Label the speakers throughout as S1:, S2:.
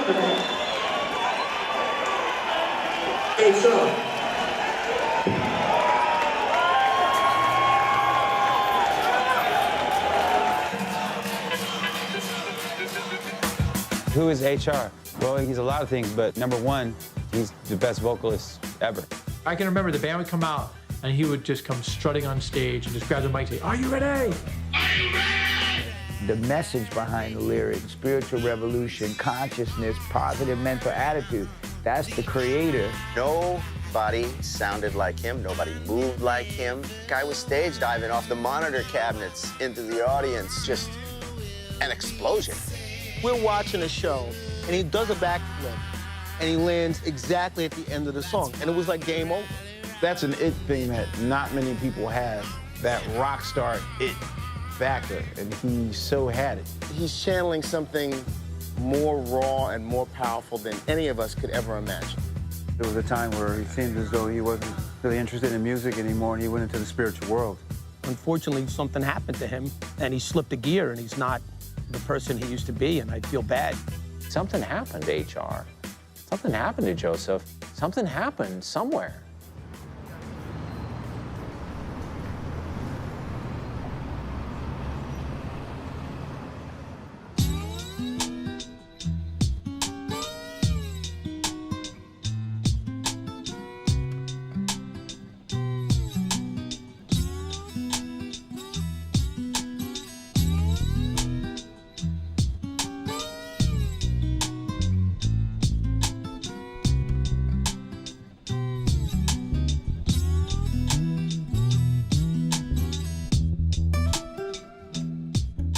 S1: HR.
S2: Who is HR? Well, he's a lot of things, but number one, he's the best vocalist ever.
S3: I can remember the band would come out, and he would just come strutting on stage and just grab the mic and say, "Are you ready? Are you ready?"
S4: The message behind the lyrics, spiritual revolution, consciousness, positive mental attitude, that's the creator.
S5: Nobody sounded like him. Nobody moved like him. Guy was stage diving off the monitor cabinets into the audience. Just an explosion.
S6: We're watching a show, and he does a backflip, and he lands exactly at the end of the song, and it was like game over.
S7: That's an it thing that not many people have, that rock star it factor, and he so had it.
S6: He's channeling something more raw and more powerful than any of us could ever imagine.
S2: There was a time where he seemed as though he wasn't really interested in music anymore, and he went into the spiritual world.
S8: Unfortunately, something happened to him, and he slipped a gear, and he's not the person he used to be, and I feel bad.
S9: Something happened to HR. Something happened to Joseph. Something happened somewhere.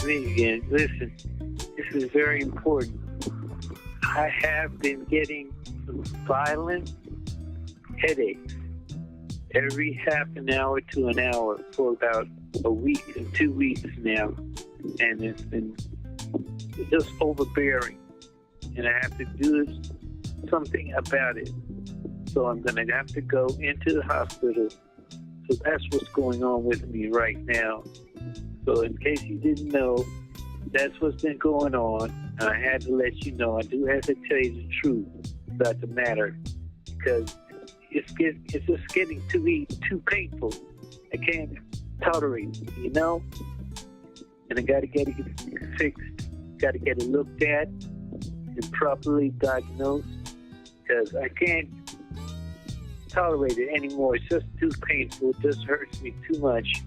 S10: Again, listen, this is very important. I have been getting some violent headaches every half an hour to an hour for about a week and 2 weeks now, and it's been just overbearing, and I have to do something about it. So I'm going to have to go into the hospital. So that's what's going on with me right now. So in case you didn't know, that's what's been going on. And I had to let you know. I do have to tell you the truth about the matter, because it's just getting too painful. I can't tolerate it, you know? And I got to get it fixed. Got to get it looked at and properly diagnosed, because I can't tolerate it anymore. It's just too painful. It just hurts me too much.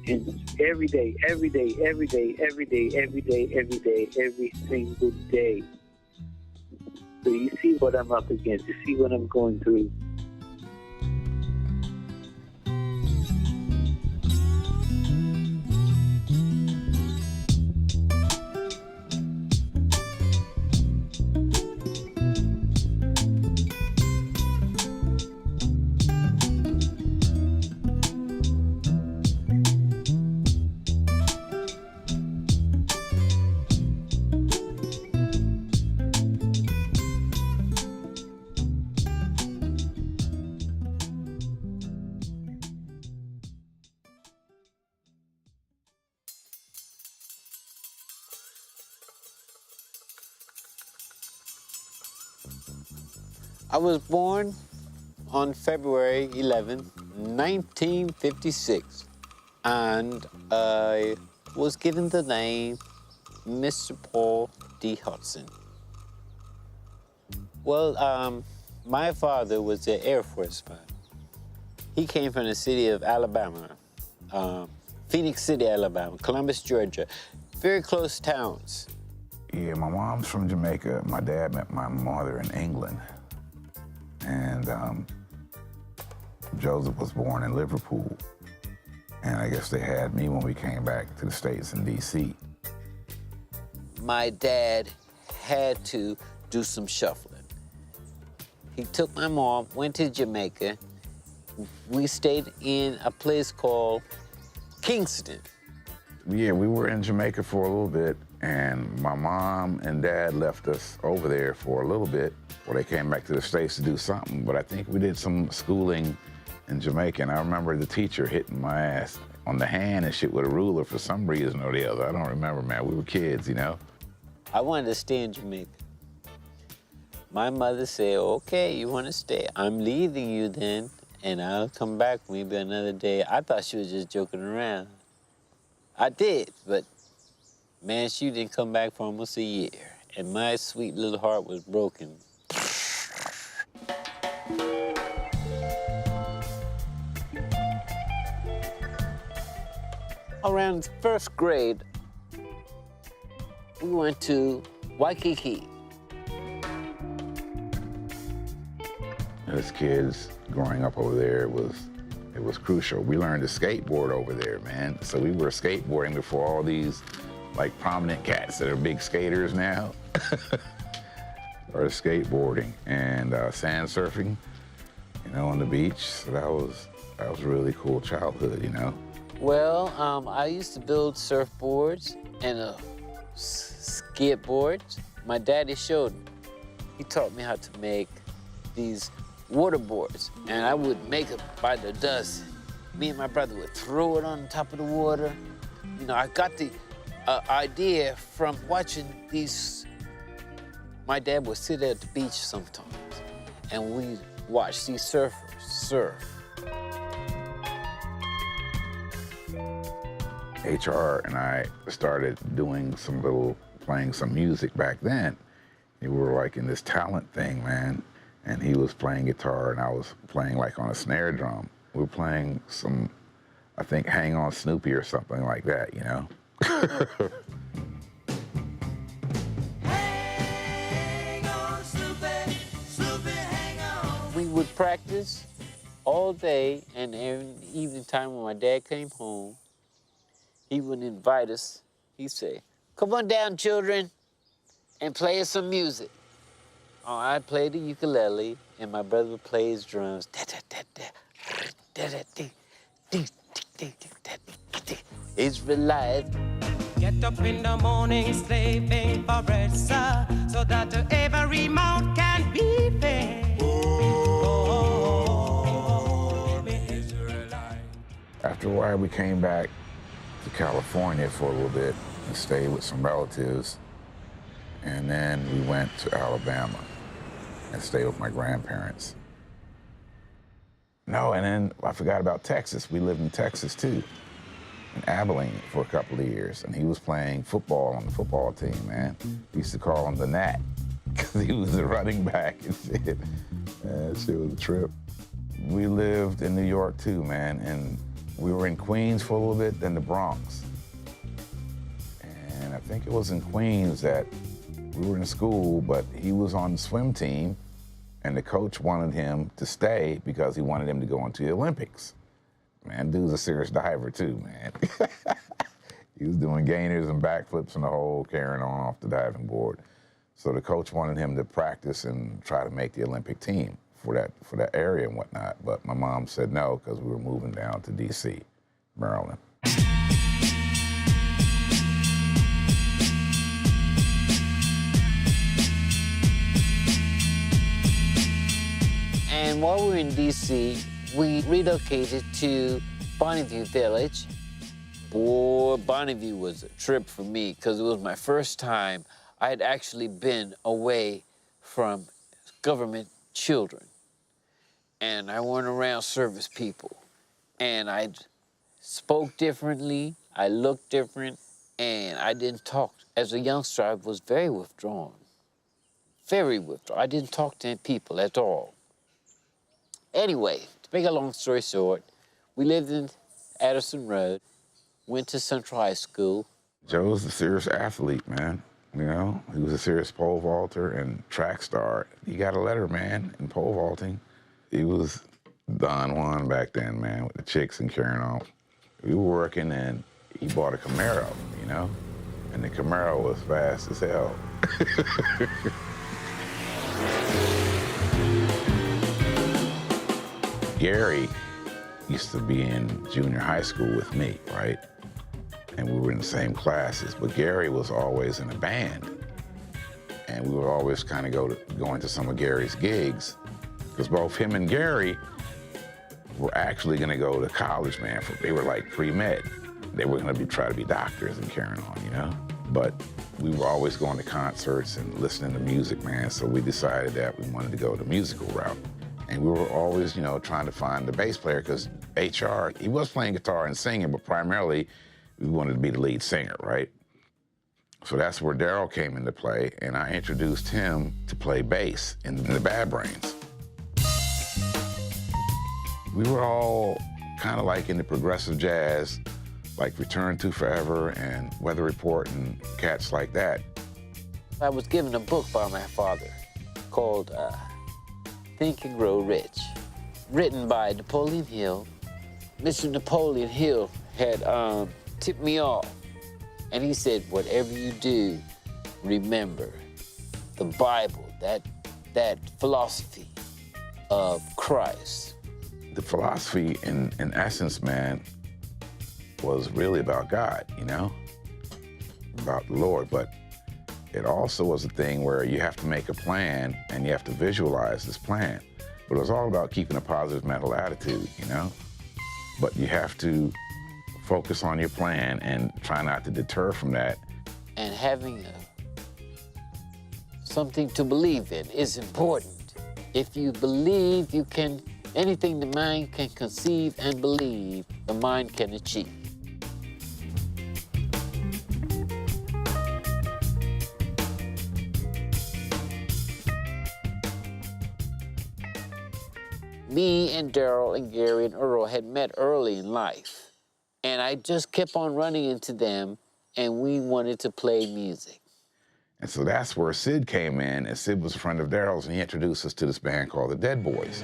S10: And every day, every day, every day, every day, every day, every day, every single day. So you see what I'm up against. You see what I'm going through.
S11: I was born on February 11, 1956, and I was given the name Mr. Paul D. Hudson. Well, my father was an Air Forceman. He came from the city of Alabama, Phoenix City, Alabama, Columbus, Georgia, very close towns.
S12: Yeah, my mom's from Jamaica. My dad met my mother in England. And Joseph was born in Liverpool. And I guess they had me when we came back to the States in D.C.
S11: My dad had to do some shuffling. He took my mom, went to Jamaica. We stayed in a place called Kingston.
S12: Yeah, we were in Jamaica for a little bit, and my mom and dad left us over there for a little bit before they came back to the States to do something. But I think we did some schooling in Jamaica, and I remember the teacher hitting my ass on the hand and shit with a ruler for some reason or the other. I don't remember, man. We were kids, you know?
S11: I wanted to stay in Jamaica. My mother said, okay, you want to stay? I'm leaving you then, and I'll come back maybe another day. I thought she was just joking around. I did, but man, she didn't come back for almost a year, and my sweet little heart was broken. Around first grade, we went to Waikiki.
S12: As kids growing up over there, it was crucial. We learned to skateboard over there, man. So we were skateboarding before all these like prominent cats that are big skaters now. Or skateboarding and sand surfing, you know, on the beach. So that was a really cool childhood, you know.
S11: Well, I used to build surfboards and skateboards. My daddy showed me. He taught me how to make these water boards, and I would make it by the dozen. Me and my brother would throw it on top of the water. You know, I got the idea from watching these. My dad would sit at the beach sometimes, and we'd watch these surfers surf.
S12: HR and I started playing some music back then. We were like in this talent thing, man. And he was playing guitar and I was playing like on a snare drum. We were playing some, I think, Hang On Snoopy or something like that, you know?
S11: Hang on, Snoopy, Snoopy, hang on. We would practice all day, and every evening time when my dad came home, he would invite us. He'd say, come on down, children, and play us some music. Oh, I'd play the ukulele, and my brother would play his drums. Israelite.
S1: Get up in the morning, slaving for bread, sir, so that every mouth can be fed. Oh, Israelite.
S12: After a while, we came back to California for a little bit and stayed with some relatives. And then we went to Alabama and stayed with my grandparents. No, and then I forgot about Texas. We lived in Texas too, in Abilene for a couple of years. And he was playing football on the football team, man. We used to call him the Gnat because he was a running back and shit. That shit was a trip. We lived in New York too, man. And we were in Queens for a little bit, then the Bronx. And I think it was in Queens that we were in school, but he was on the swim team, and the coach wanted him to stay because he wanted him to go into the Olympics. Man, dude's a serious diver too, man. He was doing gainers and backflips and the whole carrying on off the diving board. So the coach wanted him to practice and try to make the Olympic team for that area and whatnot. But my mom said no because we were moving down to D.C., Maryland.
S11: And while we were in D.C., we relocated to Bonneview Village. Boy, Bonneview was a trip for me because it was my first time I had actually been away from government children. And I went around service people. And I spoke differently, I looked different, and I didn't talk. As a youngster, I was very withdrawn. Very withdrawn. I didn't talk to people at all. Anyway, to make a long story short, we lived in Addison Road, went to Central High School.
S12: Joe was a serious athlete, man. You know, he was a serious pole vaulter and track star. He got a letter, man, in pole vaulting. He was Don Juan back then, man, with the chicks and carrying on. We were working and he bought a Camaro, you know? And the Camaro was fast as hell. Gary used to be in junior high school with me, right? And we were in the same classes, but Gary was always in a band. And we would always kind of go into some of Gary's gigs, because both him and Gary were actually gonna go to college, man. They were like pre-med. They were gonna try to be doctors and carrying on, you know? but we were always going to concerts and listening to music, man, so we decided that we wanted to go the musical route. And we were always, you know, trying to find the bass player, because HR, he was playing guitar and singing, but primarily we wanted to be the lead singer, right? So that's where Daryl came into play, and I introduced him to play bass in the Bad Brains. We were all kind of like into progressive jazz, like Return to Forever and Weather Report and cats like that.
S11: I was given a book by my father called Think and Grow Rich, written by Napoleon Hill. Mr. Napoleon Hill had tipped me off, and he said, whatever you do, remember the Bible, that philosophy of Christ.
S12: The philosophy, in essence, man, was really about God, you know, about the Lord, but it also was a thing where you have to make a plan and you have to visualize this plan. But it was all about keeping a positive mental attitude, you know? But you have to focus on your plan and try not to deter from that.
S11: And having something to believe in is important. If you believe, you can, anything the mind can conceive and believe, the mind can achieve. Me and Daryl and Gary and Earl had met early in life, and I just kept on running into them, and we wanted to play music.
S12: And so that's where Sid came in, and Sid was a friend of Daryl's, and he introduced us to this band called the Dead Boys.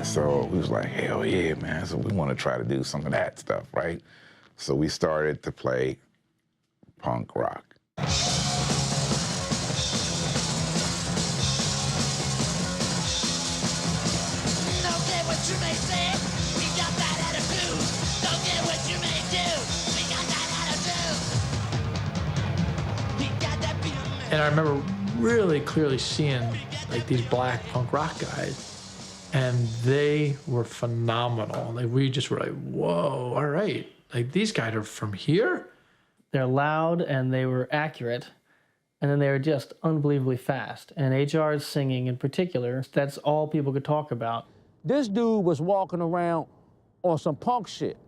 S12: So we was like, hell yeah, man. So we want to try to do some of that stuff, right? So we started to play punk rock.
S1: Don't get what you may say, we got that attitude. Don't get what you may do, we got that attitude. We got that beat.
S3: And I remember really clearly seeing like these black punk rock guys, and they were phenomenal. Like we just were like, whoa, all right. Like these guys are from here?
S13: They're loud and they were accurate, and then they were just unbelievably fast. And HR's singing in particular, that's all people could talk about.
S14: This dude was walking around on some punk shit,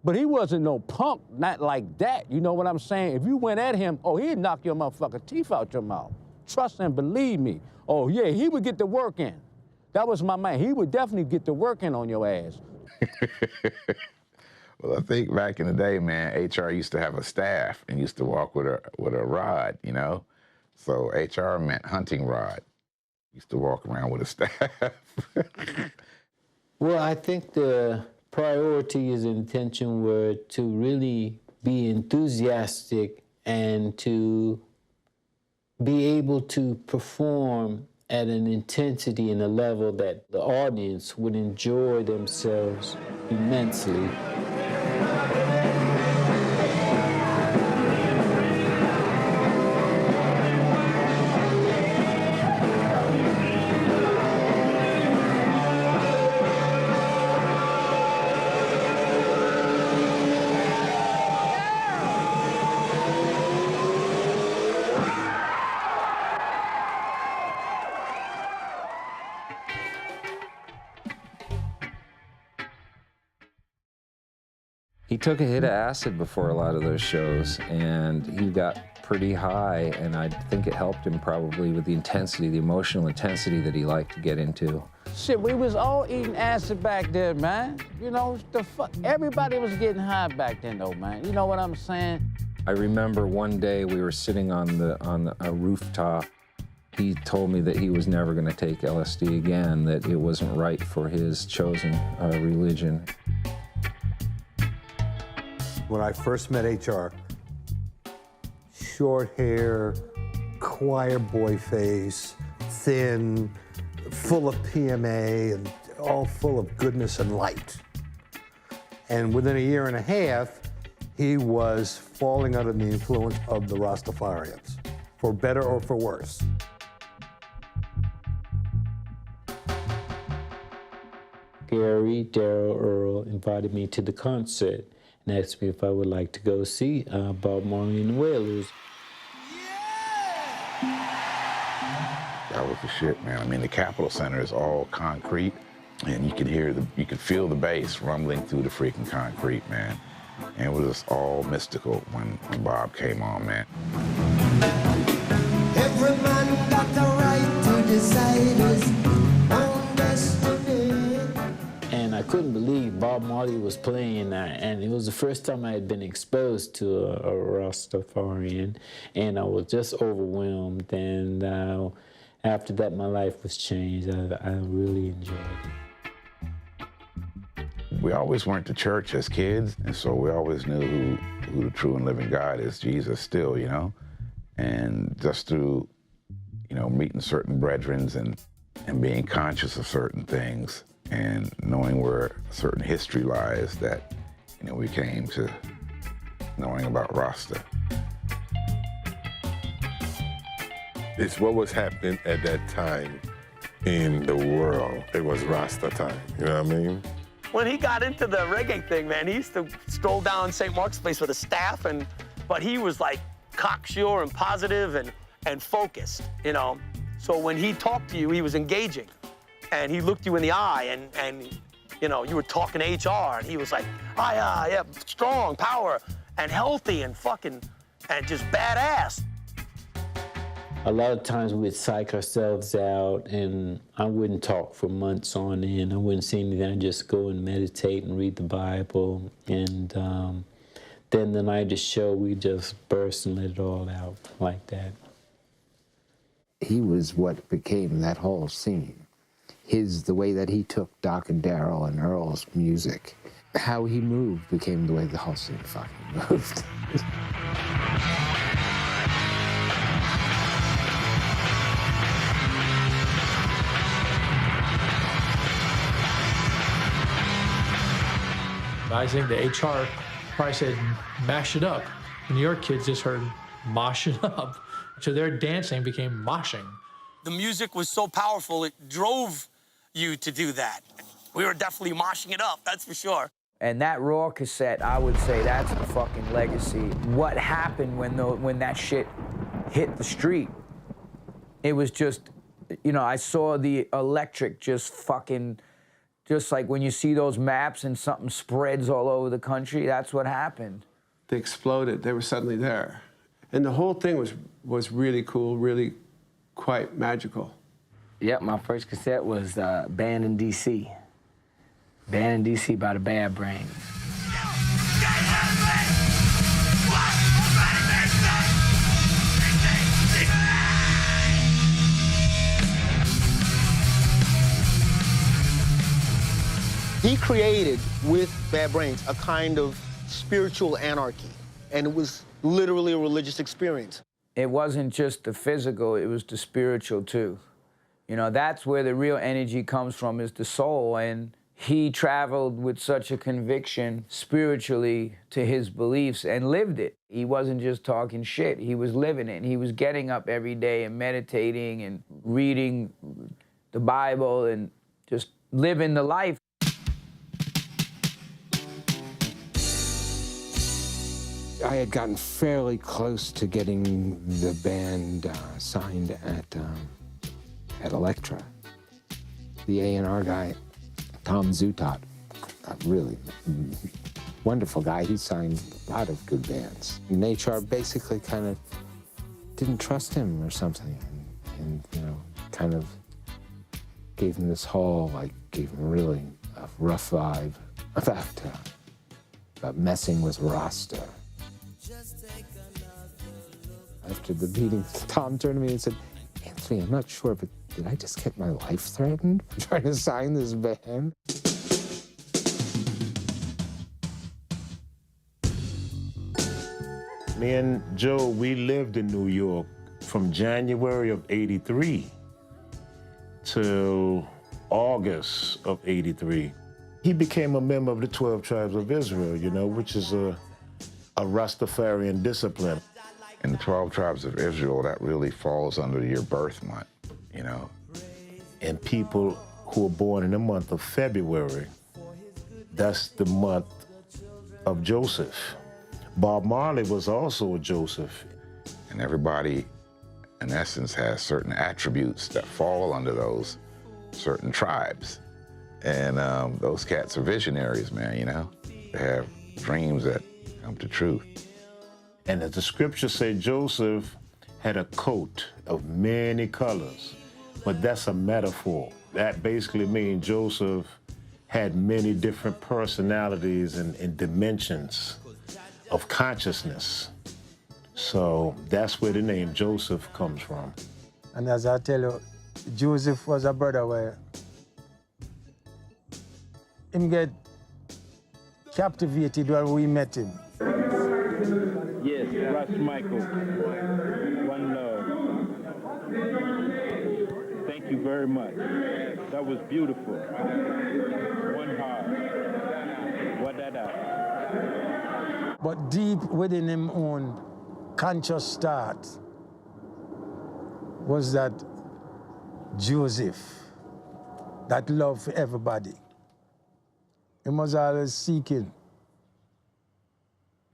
S14: but he wasn't no punk, not like that. You know what I'm saying? If you went at him, oh, he'd knock your motherfucking teeth out your mouth. Trust and believe me. Oh, yeah, he would get the work in. That was my man. He would definitely get the work in on your ass.
S12: Well, I think back in the day, man, HR used to have a staff and used to walk with a rod, you know? So HR meant hunting rod. Used to walk around with a staff.
S11: Well, I think the priorities and intention were to really be enthusiastic and to be able to perform at an intensity and a level that the audience would enjoy themselves immensely.
S9: He took a hit of acid before a lot of those shows, and he got pretty high, and I think it helped him probably with the intensity, the emotional intensity that he liked to get into.
S14: Shit, we was all eating acid back there, man. You know, everybody was getting high back then, though, man. You know what I'm saying?
S9: I remember one day we were sitting on a rooftop. He told me that he was never going to take LSD again, that it wasn't right for his chosen religion.
S15: When I first met HR, short hair, choir boy face, thin, full of PMA, and all full of goodness and light. And within a year and a half, he was falling under the influence of the Rastafarians. for better or for worse.
S16: Gary, Daryl, Earl invited me to the concert and asked me if I would like to go see Bob Marley and the Wailers.
S12: That was the shit, man. I mean, the Capitol Center is all concrete, and you could hear you could feel the bass rumbling through the freaking concrete, man. And it was just all mystical when Bob came on, man.
S1: Every man got the right to decide his own destiny.
S16: And I couldn't believe Bob Marley was playing that, and it was the first time I had been exposed to a Rastafarian, and I was just overwhelmed, and after that my life was changed. I really enjoyed it.
S12: We always went to church as kids, and so we always knew who the true and living God is, Jesus still, you know? And just through, you know, meeting certain brethren and being conscious of certain things and knowing where certain history lies that, you know, we came to knowing about Rasta.
S17: It's what was happening at that time in the world. It was Rasta time, you know what I mean?
S8: When he got into the reggae thing, man, he used to stroll down St. Mark's Place with a staff, but he was like cocksure and positive and focused, you know? So when he talked to you, he was engaging, and he looked you in the eye, and you know, you were talking to HR, and he was like, yeah, strong, power, and healthy, and fucking, and just badass.
S16: A lot of times we'd psych ourselves out, and I wouldn't talk for months on end. I wouldn't say anything. I'd just go and meditate and read the Bible. And then the night of the show, we just burst and let it all out like that.
S18: He was what became that whole scene. The way that he took Doc and Daryl and Earl's music, how he moved became the way the whole scene fucking moved.
S3: I think the HR probably said, mash it up. The New York kids just heard mosh it up. So their dancing became moshing.
S8: The music was so powerful, it drove you to do that. We were definitely moshing it up, that's for sure.
S4: And that Raw cassette, I would say that's the fucking legacy. What happened when that shit hit the street? It was just, you know, I saw the electric just fucking, just like when you see those maps and something spreads all over the country, that's what happened.
S19: They exploded, they were suddenly there. And the whole thing was really cool, really quite magical.
S20: Yep, my first cassette was Banned in D.C. Banned in D.C. by the Bad Brains.
S6: He created, with Bad Brains, a kind of spiritual anarchy, and it was literally a religious experience.
S4: It wasn't just the physical, it was the spiritual too. You know, that's where the real energy comes from, is the soul, and he traveled with such a conviction spiritually to his beliefs and lived it. He wasn't just talking shit, he was living it. He was getting up every day and meditating and reading the Bible and just living the life.
S18: I had gotten fairly close to getting the band signed at Elektra. The A&R guy, Tom Zutot, a really wonderful guy. He signed a lot of good bands. And HR basically kind of didn't trust him or something, and you know, kind of gave him this whole, like, gave him really a rough vibe about messing with Rasta. After the meeting, Tom turned to me and said, "Anthony, I'm not sure, but did I just get my life threatened trying to sign this band?"
S17: Me and Joe, we lived in New York from January of '83 till August of '83. He became a member of the 12 Tribes of Israel, you know, which is a Rastafarian discipline.
S12: In the 12 tribes of Israel, that really falls under your birth month, you know.
S14: And people who are born in the month of February, that's the month of Joseph. Bob Marley was also a Joseph.
S12: And everybody, in essence, has certain attributes that fall under those certain tribes. And those cats are visionaries, man, you know? They have dreams that come to truth.
S14: And as the scriptures say, Joseph had a coat of many colors, but that's a metaphor. That basically means Joseph had many different personalities and dimensions of consciousness. So that's where the name Joseph comes from.
S21: And as I tell you, Joseph was a brother where him get captivated when we met him.
S22: Yes, Russ Michael. One love. Thank you very much. That was beautiful. One heart. What that?
S21: But deep within him own conscious thought was that Joseph, that love for everybody. He was always seeking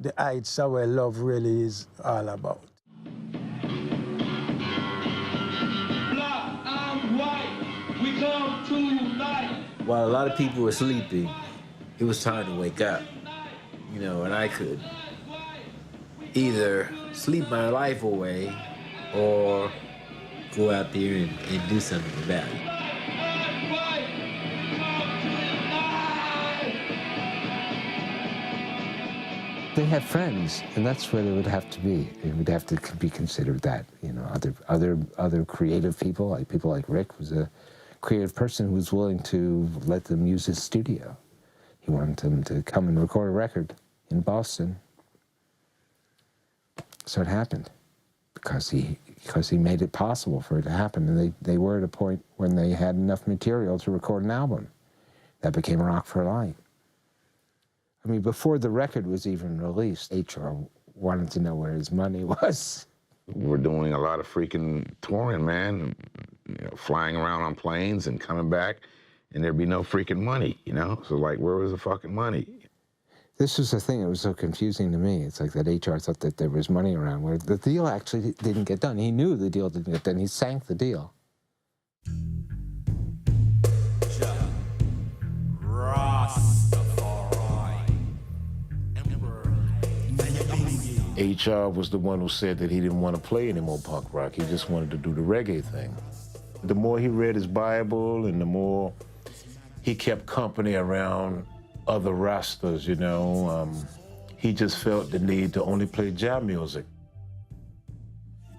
S21: the heights of where love really is all about.
S22: Black and white, we come to unite.
S16: While a lot of people were sleeping, it was time to wake up. You know, and I could either sleep my life away or go out there and do something about it.
S18: They had friends, and that's where they would have to be. It would have to be considered that, you know, other creative people like Rick was a creative person who was willing to let them use his studio. He wanted them to come and record a record in Boston. So it happened because he made it possible for it to happen. And they were at a point when they had enough material to record an album. That became Rock for Life. I mean, before the record was even released, HR wanted to know where his money was.
S12: We're doing a lot of freaking touring, man. You know, flying around on planes and coming back, and there'd be no freaking money, you know? So, like, where was the fucking money?
S18: This was the thing that was so confusing to me. It's like that HR thought that there was money around, where the deal actually didn't get done. He knew the deal didn't get done. He sank the deal.
S14: HR was the one who said that he didn't want to play any more punk rock. He just wanted to do the reggae thing. The more he read his Bible and the more he kept company around other Rastas, you know, he just felt the need to only play jazz music.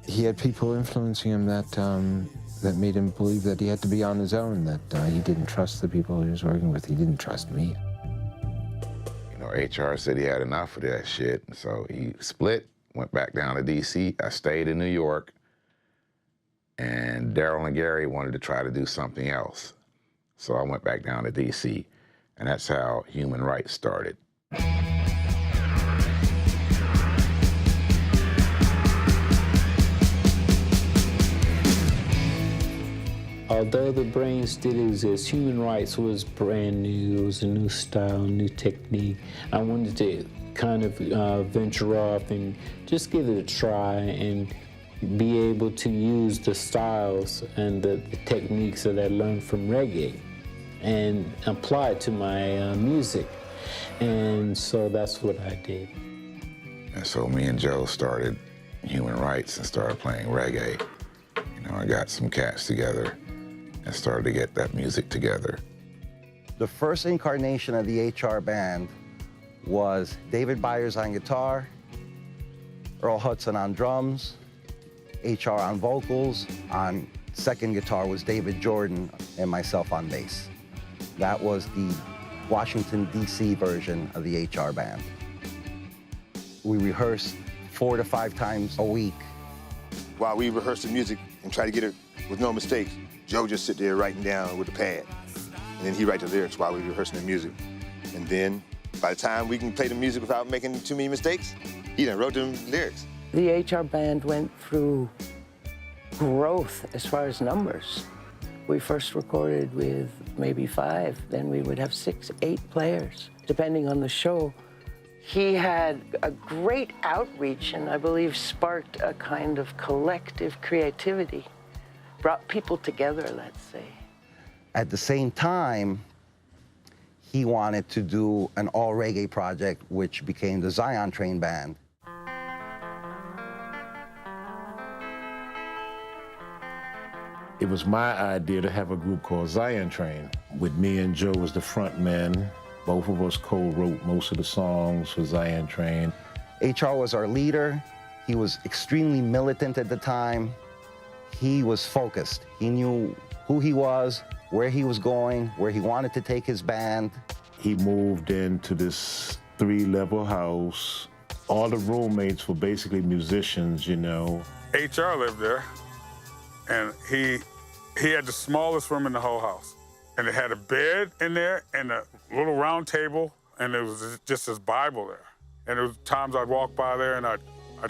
S18: He had people influencing him that made him believe that he had to be on his own, that he didn't trust the people he was working with. He didn't trust me.
S12: You know, HR said he had enough of that shit, so he split, went back down to D.C. I stayed in New York, and Daryl and Gary wanted to try to do something else. So I went back down to D.C., and that's how Human Rights started.
S16: Although the brains did exist, Human Rights was brand new. It was a new style, new technique. I wanted to kind of venture off and just give it a try and be able to use the styles and the techniques that I learned from reggae and apply it to my music. And so that's what I did.
S12: And so me and Joe started Human Rights and started playing reggae. You know, I got some cats together and started to get that music together.
S23: The first incarnation of the HR band was David Byers on guitar, Earl Hudson on drums, HR on vocals. On second guitar was David Jordan and myself on bass. That was the Washington, D.C. version of the HR band. We rehearsed 4 to 5 times a week.
S24: While we rehearsed the music and try to get it with no mistakes, Joe just sit there writing down with a pad. And then he write the lyrics while we rehearsing the music. And then by the time we can play the music without making too many mistakes, he done wrote them lyrics.
S2: The HR band went through growth as far as numbers. We first recorded with maybe 5, then we would have 6, 8 players, depending on the show. He had a great outreach and I believe sparked a kind of collective creativity, brought people together, let's say.
S23: At the same time, he wanted to do an all-reggae project, which became the Zion Train Band.
S17: It was my idea to have a group called Zion Train. With me and Joe as the front men, both of us co-wrote most of the songs for Zion Train.
S23: HR was our leader. He was extremely militant at the time. He was focused. He knew who he was, where he was going, where he wanted to take his band.
S17: He moved into this 3-level house. All the roommates were basically musicians, you know.
S5: HR lived there, and he had the smallest room in the whole house. And it had a bed in there and a little round table, and there was just his Bible there. And there was times I'd walk by there and I'd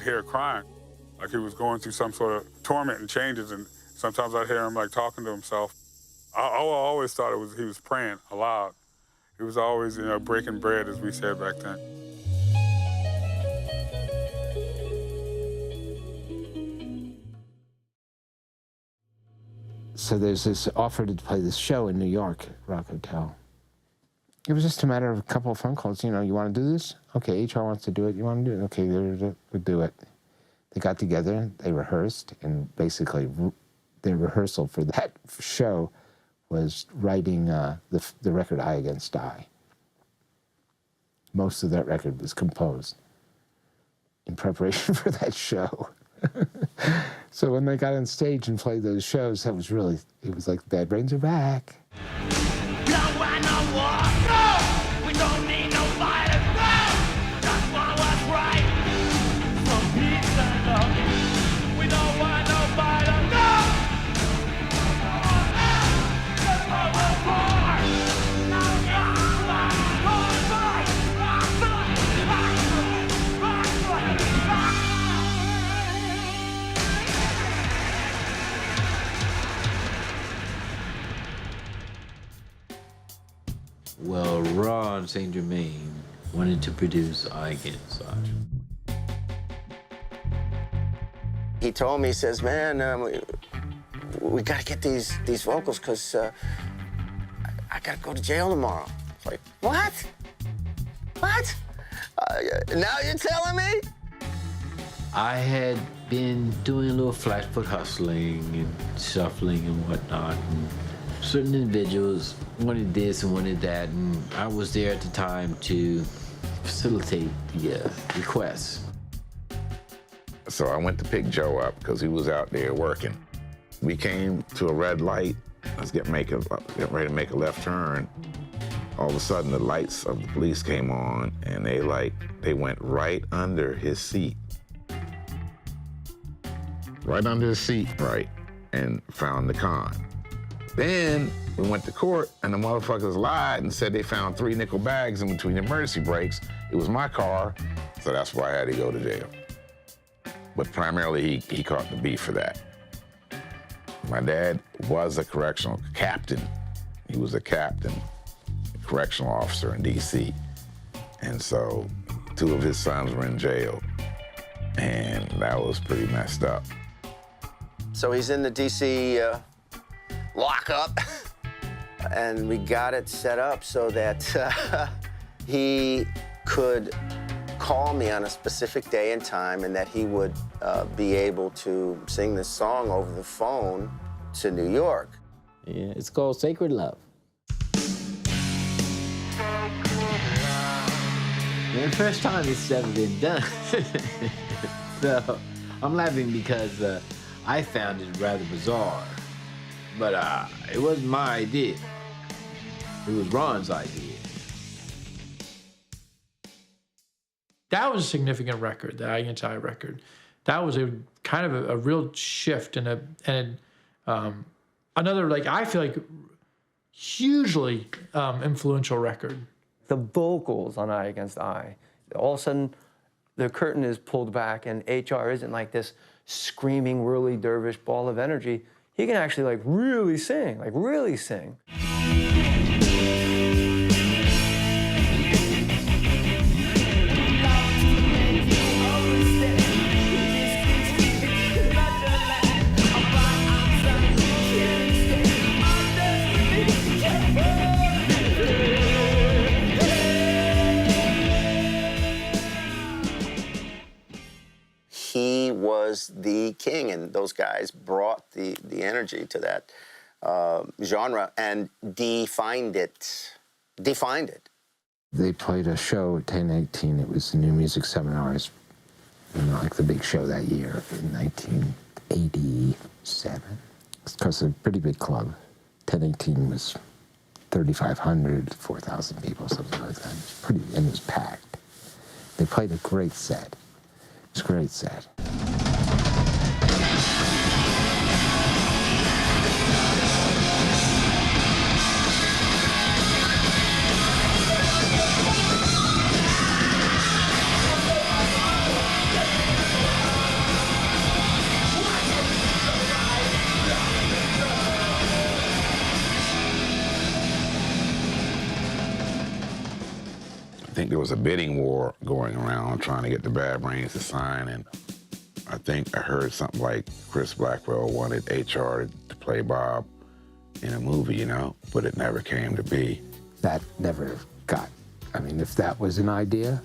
S5: hear him crying, like he was going through some sort of torment and changes, and sometimes I'd hear him like talking to himself. I always thought he was praying aloud. He was always, you know, breaking bread, as we said back then.
S18: So there's this offer to play this show in New York, Rock Hotel. It was just a matter of a couple of phone calls. You know, you want to do this? Okay, HR wants to do it. You want to do it? Okay, we'll do it. They got together, they rehearsed, and basically their rehearsal for that show was writing the record Eye Against Eye. Most of that record was composed in preparation for that show. So when they got on stage and played those shows, that was really, it was like, Bad Brains are back.
S11: Well, Ron St. Germain wanted to produce Eye Against Eye.
S7: He told me, he says, man, we got to get these vocals because I got to go to jail tomorrow. It's like, what? What? Now you're telling me?
S11: I had been doing a little flash foot hustling and shuffling and whatnot. And certain individuals wanted this and wanted that, and I was there at the time to facilitate the requests.
S12: So I went to pick Joe up because he was out there working. We came to a red light. I was getting ready to make a left turn. All of a sudden, the lights of the police came on, and they went right under his seat. Right under his seat, right, and found the con. Then we went to court, and the motherfuckers lied and said they found 3 nickel bags in between the emergency brakes. It was my car, so that's why I had to go to jail. But primarily, he caught the beef for that. My dad was a correctional captain. He was a captain, correctional officer in D.C. And so 2 of his sons were in jail, and that was pretty messed up.
S7: So he's in the D.C. lockup, and we got it set up so that he could call me on a specific day and time, and that he would be able to sing this song over the phone to New York.
S16: Yeah, it's called Sacred Love.
S11: The first time it's ever been done. So I'm laughing because I found it rather bizarre. But it wasn't my idea. It was Ron's idea.
S3: That was a significant record, the Eye Against Eye record. That was a kind of a real shift and another, like, I feel like hugely influential record.
S10: The vocals on Eye Against Eye, all of a sudden,
S9: the curtain is pulled back and HR isn't like this screaming, whirly dervish ball of energy. He can actually like really sing, like really sing.
S7: He was the king, and those guys brought the energy to that genre and defined it.
S18: They played a show at 1018. It was the New Music Seminars, you know, like the big show that year in 1987. It's because it's a pretty big club. 1018 was 3,500, 4,000 people, something like that. It was pretty, and it was packed. They played a great set. It's a great set.
S12: I think there was a bidding war going around trying to get the Bad Brains to sign, and I think I heard something like Chris Blackwell wanted HR to play Bob in a movie, you know, but it never came to be.
S18: That never got, I mean, if that was an idea,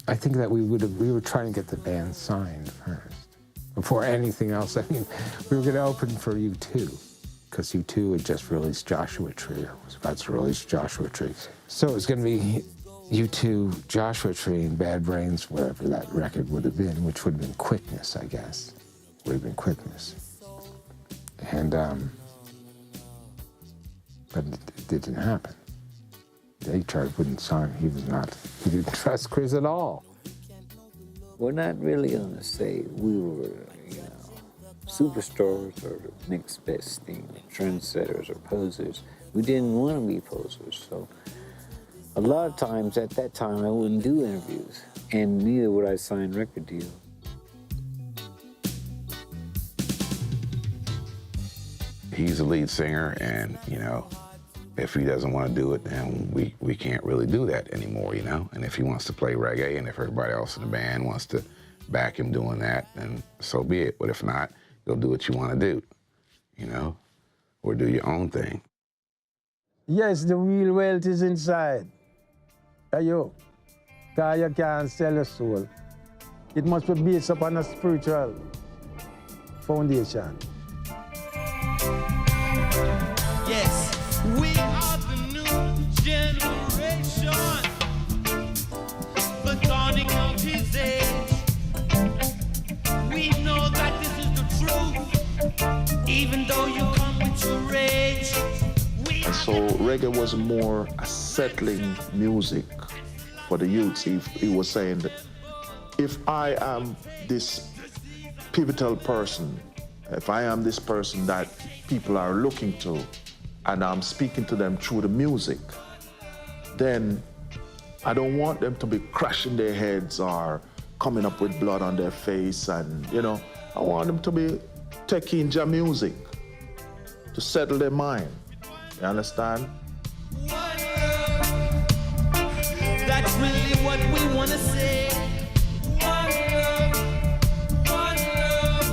S18: I think that we were trying to get the band signed first, before anything else. I mean, we were going to open for U2, because U2 had just released Joshua Tree, or was about to release Joshua Tree. So it was going to be U2, Joshua Tree, and Bad Brains, whatever that record would have been, which would have been Quickness, I guess. Would have been Quickness. And, but it didn't happen. The HR wouldn't sign. He didn't trust Chris at all.
S11: We're not really gonna say we were, you know, superstars or the next best thing, trendsetters or posers. We didn't want to be posers, so a lot of times at that time I wouldn't do interviews, and neither would I sign record deals.
S12: He's a lead singer, and, you know, if he doesn't want to do it, then we can't really do that anymore, you know? And if he wants to play reggae, and if everybody else in the band wants to back him doing that, then so be it. But if not, you'll do what you want to do, you know? Or do your own thing.
S21: Yes, the real wealth is inside. Ayo, because you can't sell your soul. It must be based upon a spiritual foundation.
S1: Yes, we are the new generation, the dawning of his age. We know that this is the truth, even though you come with your rage.
S10: And so reggae was more a settling music for the youths. He was saying that if I am this pivotal person, if I am this person that people are looking to, and I'm speaking to them through the music, then I don't want them to be crashing their heads or coming up with blood on their face, and, you know, I want them to be taking your music to settle their mind. You understand?
S1: That's really what we want to say. One love,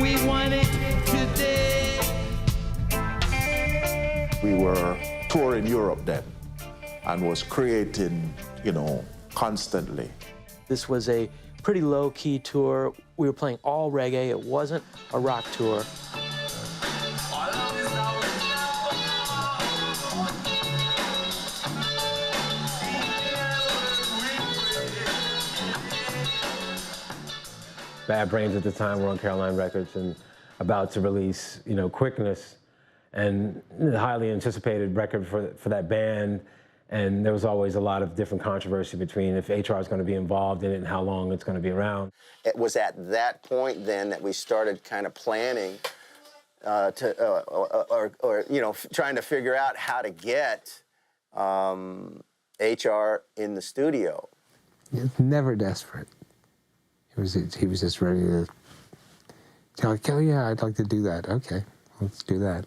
S1: we want it today.
S10: We were touring Europe then and was creating, you know, constantly.
S13: This was a pretty low-key tour. We were playing all reggae. It wasn't a rock tour.
S15: Bad Brains at the time were on Caroline Records and about to release, you know, Quickness, and the highly anticipated record for that band. And there was always a lot of different controversy between if HR is going to be involved in it and how long it's going to be around.
S7: It was at that point then that we started kind of planning or you know, trying to figure out how to get HR in the studio.
S18: He was never desperate. He was just ready to tell, like, oh yeah, I'd like to do that. Okay, let's do that.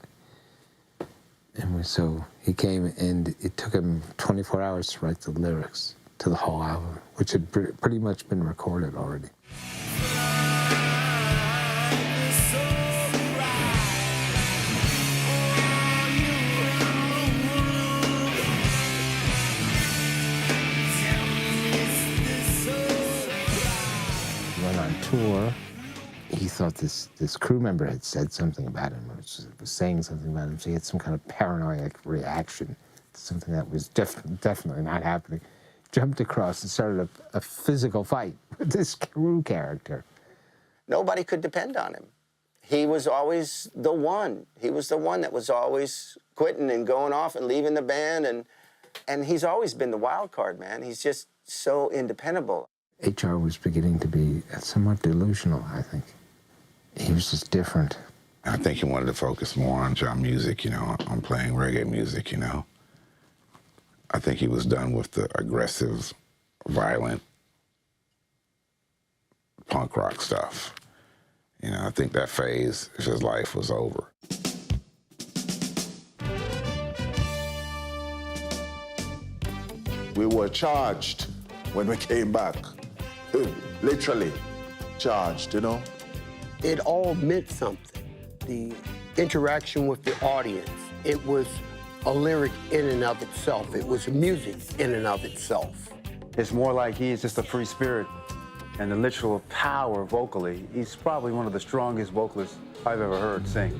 S18: And so he came, and it took him 24 hours to write the lyrics to the whole album, which had pretty much been recorded already. Went on tour. He thought this crew member had said something about him, or was saying something about him, so he had some kind of paranoid reaction to something that was definitely not happening. Jumped across and started a physical fight with this crew character.
S7: Nobody could depend on him. He was always the one. He was the one that was always quitting and going off and leaving the band, and he's always been the wild card, man. He's just so independable.
S18: HR was beginning to be somewhat delusional, I think. He was just different.
S12: I think he wanted to focus more on drum music, you know, on playing reggae music, you know. I think he was done with the aggressive, violent punk rock stuff. You know, I think that phase of his life was over.
S10: We were charged when we came back. Literally charged, you know?
S6: It all meant something. The interaction with the audience, it was a lyric in and of itself. It was music in and of itself.
S8: It's more like he is just a free spirit and the literal power vocally. He's probably one of the strongest vocalists I've ever heard sing.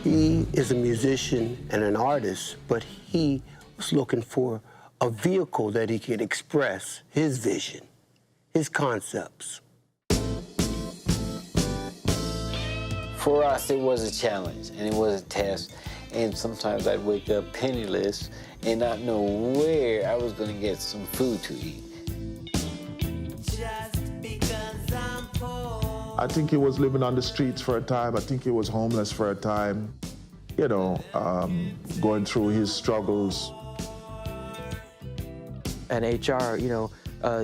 S6: He is a musician and an artist, but he was looking for a vehicle that he could express his vision, his concepts.
S11: For us, it was a challenge, and it was a test. And sometimes I'd wake up penniless and not know where I was going to get some food to eat.
S10: I think he was living on the streets for a time. I think he was homeless for a time, you know, going through his struggles.
S13: And HR, you know,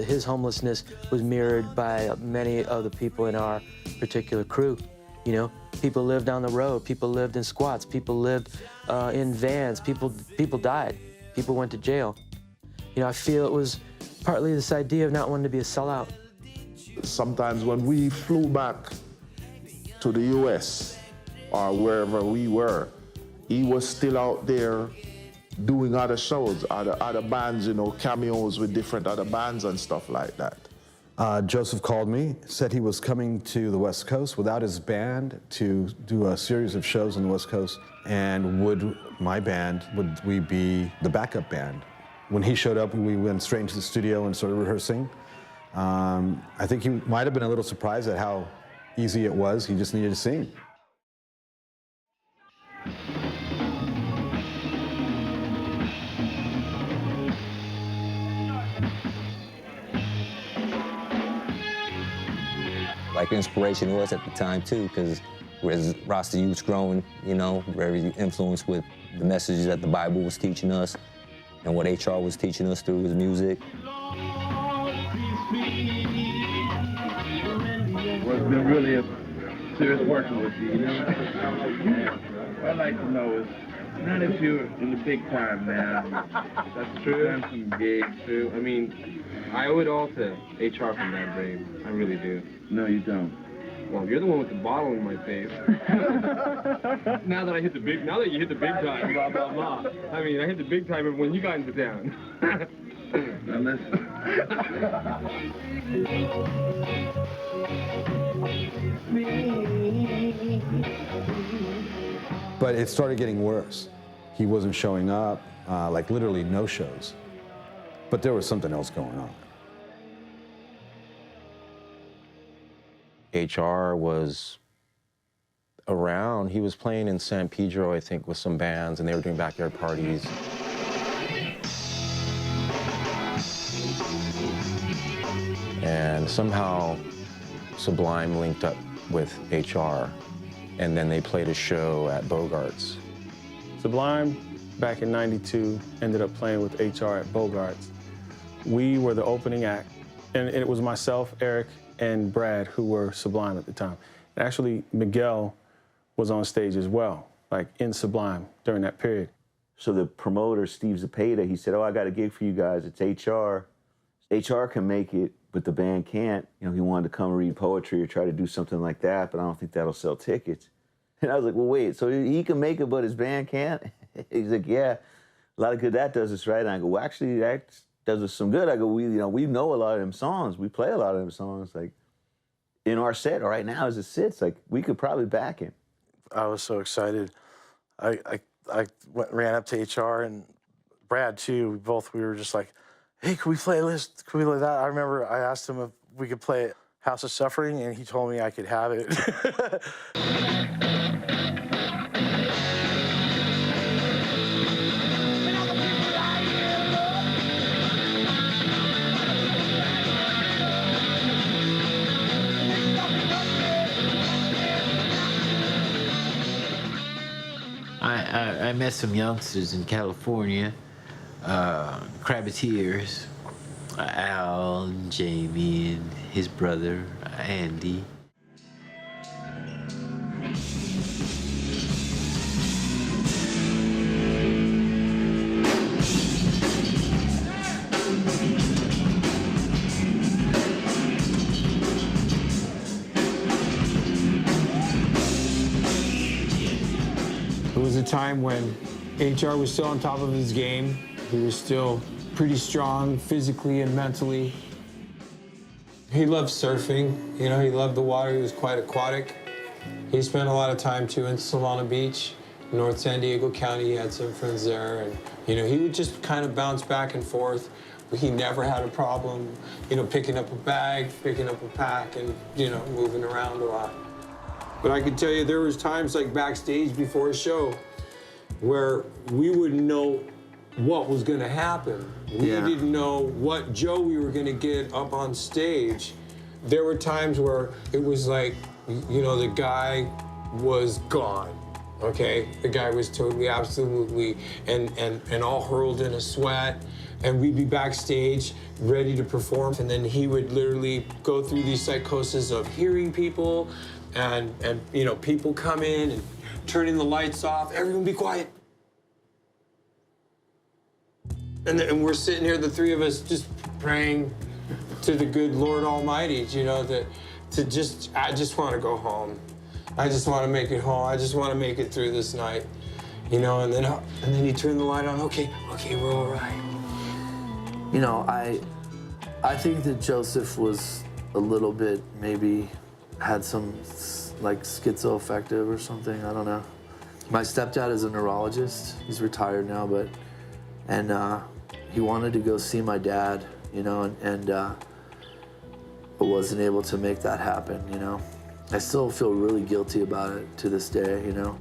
S13: his homelessness was mirrored by many of the people in our particular crew. You know, people lived on the road, people lived in squats, people lived in vans, people died, people went to jail. You know, I feel it was partly this idea of not wanting to be a sellout.
S10: Sometimes when we flew back to the US or wherever we were, he was still out there doing other shows, other bands, you know, cameos with different other bands and stuff like that.
S8: Joseph called me, said he was coming to the West Coast without his band to do a series of shows on the West Coast, and would we be the backup band? When he showed up, we went straight into the studio and started rehearsing. I think he might have been a little surprised at how easy it was. He just needed to sing.
S19: Like inspiration was at the time too, because as Rasta youth's growing, you know, very influenced with the messages that the Bible was teaching us and what HR was teaching us through his music.
S22: Well, it's been really a serious working with you, you know? What I'd like to know is, not if you're in the big time now. That's true. Done some gigs, too. I mean, I owe it all to HR from that brave. I really do. No, you don't. Well, you're the one with the bottle in my face. now that you hit the big time, blah, blah, blah. I mean, I hit the big time when you got into town. Now listen.
S8: But it started getting worse. He wasn't showing up, like literally no shows. But there was something else going on.
S4: HR was around. He was playing in San Pedro, I think, with some bands, and they were doing backyard parties. And somehow Sublime linked up with HR, and then they played a show at Bogart's.
S14: Sublime, back in '92, ended up playing with HR at Bogart's. We were the opening act, and it was myself, Eric, and Brad who were Sublime at the time. And actually, Miguel was on stage as well, like in Sublime during that period.
S20: So the promoter, Steve Zapata, he said, oh, I got a gig for you guys. It's HR. HR can make it, but the band can't. You know, he wanted to come read poetry or try to do something like that, but I don't think that'll sell tickets. And I was like, well, wait, so he can make it, but his band can't? He's like, yeah, a lot of good that does us, right? And I go, well, actually, that does us some good. I go, we know a lot of them songs. We play a lot of them songs. Like, in our set right now as it sits, like, we could probably back him.
S24: I was so excited. I ran up to HR and Brad, too. We were just like, hey, can we play this? Can we play that? I remember I asked him if we could play House of Suffering, and he told me I could have it.
S25: I met some youngsters in California, Crabbeteers, Al, and Jamie, and his brother, Andy.
S18: It was a time when HR was still on top of his game. He was still pretty strong physically and mentally. He loved surfing. You know, he loved the water. He was quite aquatic. He spent a lot of time, too, in Solana Beach, North San Diego County. He had some friends there. And, you know, he would just kind of bounce back and forth. He never had a problem, you know, picking up a bag, picking up a pack, and, you know, moving around a lot. But I can tell you there was times like backstage before a show where we wouldn't know what was going to happen. We didn't know what Joe we were going to get up on stage. There were times where it was like, you know, the guy was gone, okay? The guy was totally, absolutely, and all hurled in a sweat. And we'd be backstage, ready to perform, and then he would literally go through these psychoses of hearing people, and you know, people come in and turning the lights off, everyone be quiet. And we're sitting here, the three of us, just praying to the good Lord Almighty, you know, I just want to go home. I just want to make it home. I just want to make it through this night, you know, and then you turn the light on, okay, we're all right.
S26: You know, I think that Joseph was a little bit, maybe had some like schizoaffective or something, I don't know. My stepdad is a neurologist. He's retired now, and he wanted to go see my dad, you know, but wasn't able to make that happen, you know. I still feel really guilty about it to this day, you know.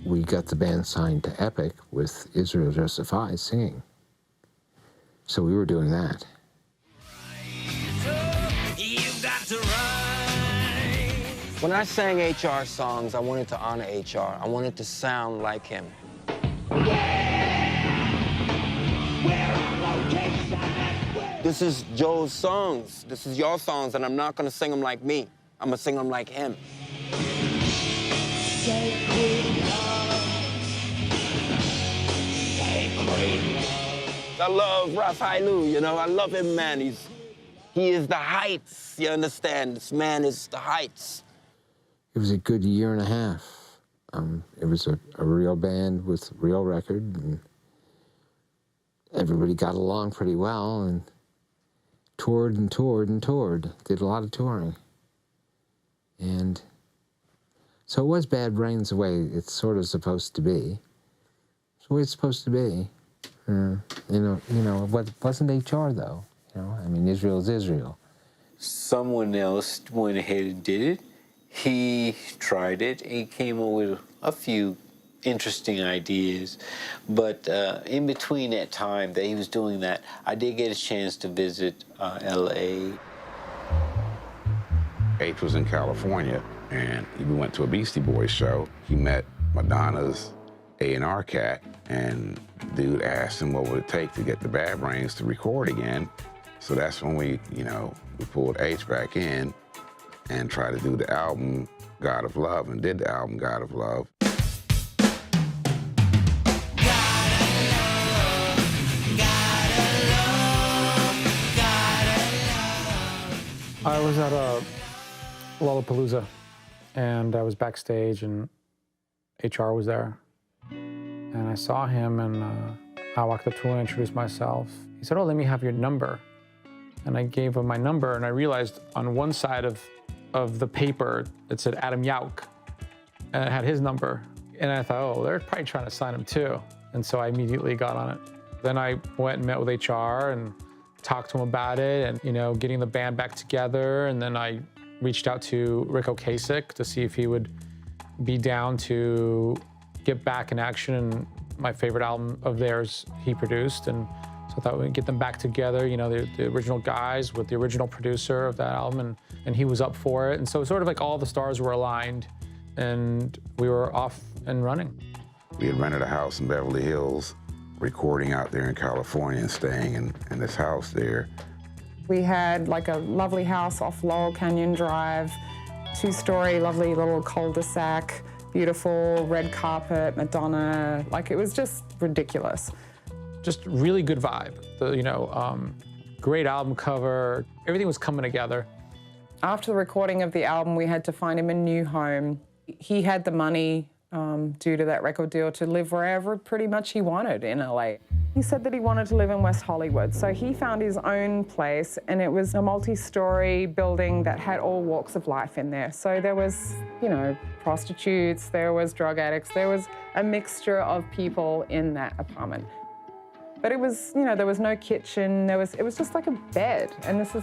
S18: We got the band signed to Epic with Israel Joseph I singing. So we were doing that.
S27: When I sang HR songs, I wanted to honor HR. I wanted to sound like him. This is Joe's songs. This is your songs, and I'm not gonna sing them like me. I'm gonna sing them like him. I love Raphael, you know, I love him, man. He is the heights, you understand? This man is the heights.
S18: It was a good year and a half. It was a real band with real record, and everybody got along pretty well, and toured and toured and toured. Did a lot of touring. And So it was Bad Brains the way it's sort of supposed to be. It's the way it's supposed to be. It wasn't HR though. I mean, Israel's Israel.
S25: Someone else went ahead and did it. He tried it. He came up with a few interesting ideas. But in between that time that he was doing that, I did get a chance to visit L.A.
S12: H was in California, and we went to a Beastie Boys show. He met Madonna's A&R cat, and dude asked him what would it take to get the Bad Brains to record again. So that's when we pulled H back in and tried to do the album God of Love, and did the album God of Love.
S2: I was at a Lollapalooza, and I was backstage, and HR was there. And I saw him, and I walked up to him and introduced myself. He said, "Oh, let me have your number." And I gave him my number, and I realized on one side of the paper, it said Adam Yauch, and it had his number. And I thought, oh, they're probably trying to sign him too. And so I immediately got on it. Then I went and met with HR and talked to him about it, and getting the band back together. And then I reached out to Rick Ocasek to see if he would be down to get back in action. And my favorite album of theirs he produced, and so I thought we'd get them back together, the original guys with the original producer of that album, and he was up for it. And so sort of like all the stars were aligned, and we were off and running.
S12: We had rented a house in Beverly Hills, recording out there in California and staying in this house there.
S3: We had like a lovely house off Laurel Canyon Drive, 2-story, lovely little cul-de-sac, beautiful red carpet, Madonna. Like, it was just ridiculous.
S2: Just really good vibe. Great album cover. Everything was coming together.
S3: After the recording of the album, we had to find him a new home. He had the money due to that record deal to live wherever pretty much he wanted in LA. He said that he wanted to live in West Hollywood, so he found his own place, and it was a multi-story building that had all walks of life in there. So there was, prostitutes, there was drug addicts, there was a mixture of people in that apartment. But it was, there was no kitchen, it was just like a bed. And this is,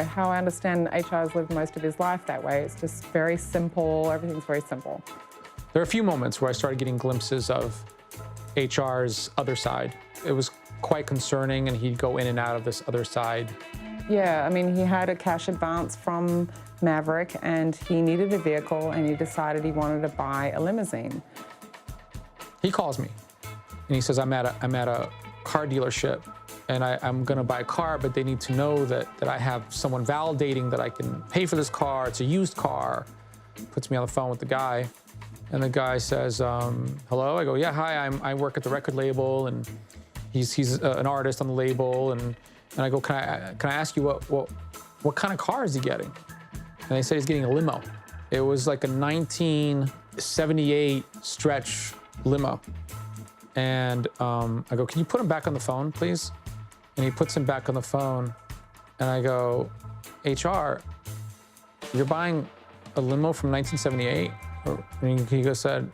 S3: how I understand HR has lived most of his life that way. It's just very simple, everything's very simple.
S2: There are a few moments where I started getting glimpses of HR's other side. It was quite concerning, and he'd go in and out of this other side.
S3: Yeah, I mean, he had a cash advance from Maverick, and he needed a vehicle, and he decided he wanted to buy a limousine.
S2: He calls me, and he says, I'm at a car dealership, and I'm gonna buy a car, but they need to know that I have someone validating that I can pay for this car. It's a used car. Puts me on the phone with the guy, and the guy says, hello? I go, yeah, hi, I work at the record label, and he's an artist on the label, and I go, can I ask you what kind of car is he getting? And they said he's getting a limo. It was like a 1978 stretch limo. And I go, can you put him back on the phone, please? And he puts him back on the phone, and I go, HR, you're buying a limo from 1978? And he said,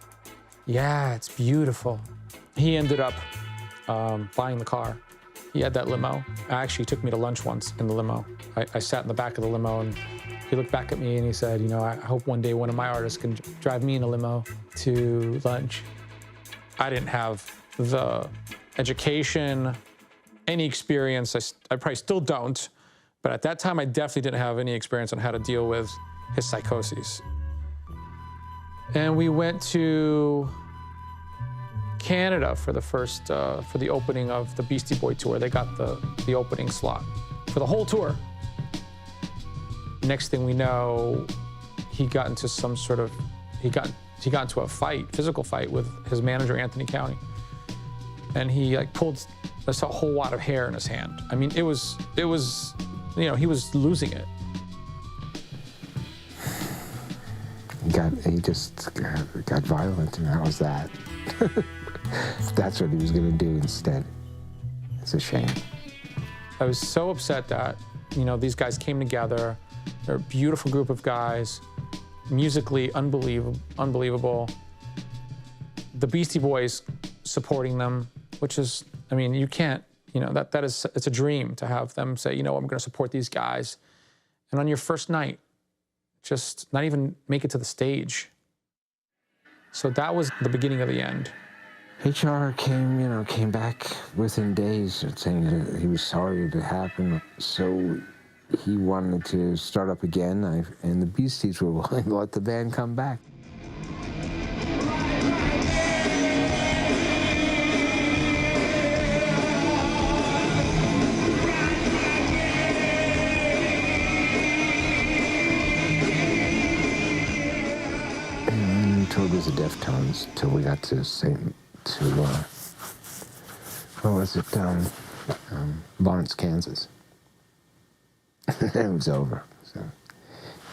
S2: yeah, it's beautiful. He ended up buying the car. He had that limo. Actually, he took me to lunch once in the limo. I sat in the back of the limo, and he looked back at me and he said, I hope one day one of my artists can drive me in a limo to lunch. I didn't have the education, any experience. I probably still don't, but at that time I definitely didn't have any experience on how to deal with his psychoses. And we went to Canada for the first, for the opening of the Beastie Boy tour. They got the opening slot for the whole tour. Next thing we know, he got into some sort of, he got into a fight, physical fight with his manager, Anthony County. And he pulled a whole wad of hair in his hand. I mean, it was, he was losing it.
S18: He just got violent, and that was that. That's what he was gonna do instead. It's a shame.
S2: I was so upset that, these guys came together. They're a beautiful group of guys. musically unbelievable. The Beastie Boys supporting them, which is, I mean, you can't, it's a dream to have them say, I'm going to support these guys. And on your first night, just not even make it to the stage. So that was the beginning of the end.
S18: HR came back within days saying that he was sorry it had happened. So he wanted to start up again, and the Beasties were willing to let the band come back. And toured with the Deftones till we got to what was it, Lawrence, Kansas. It was over. So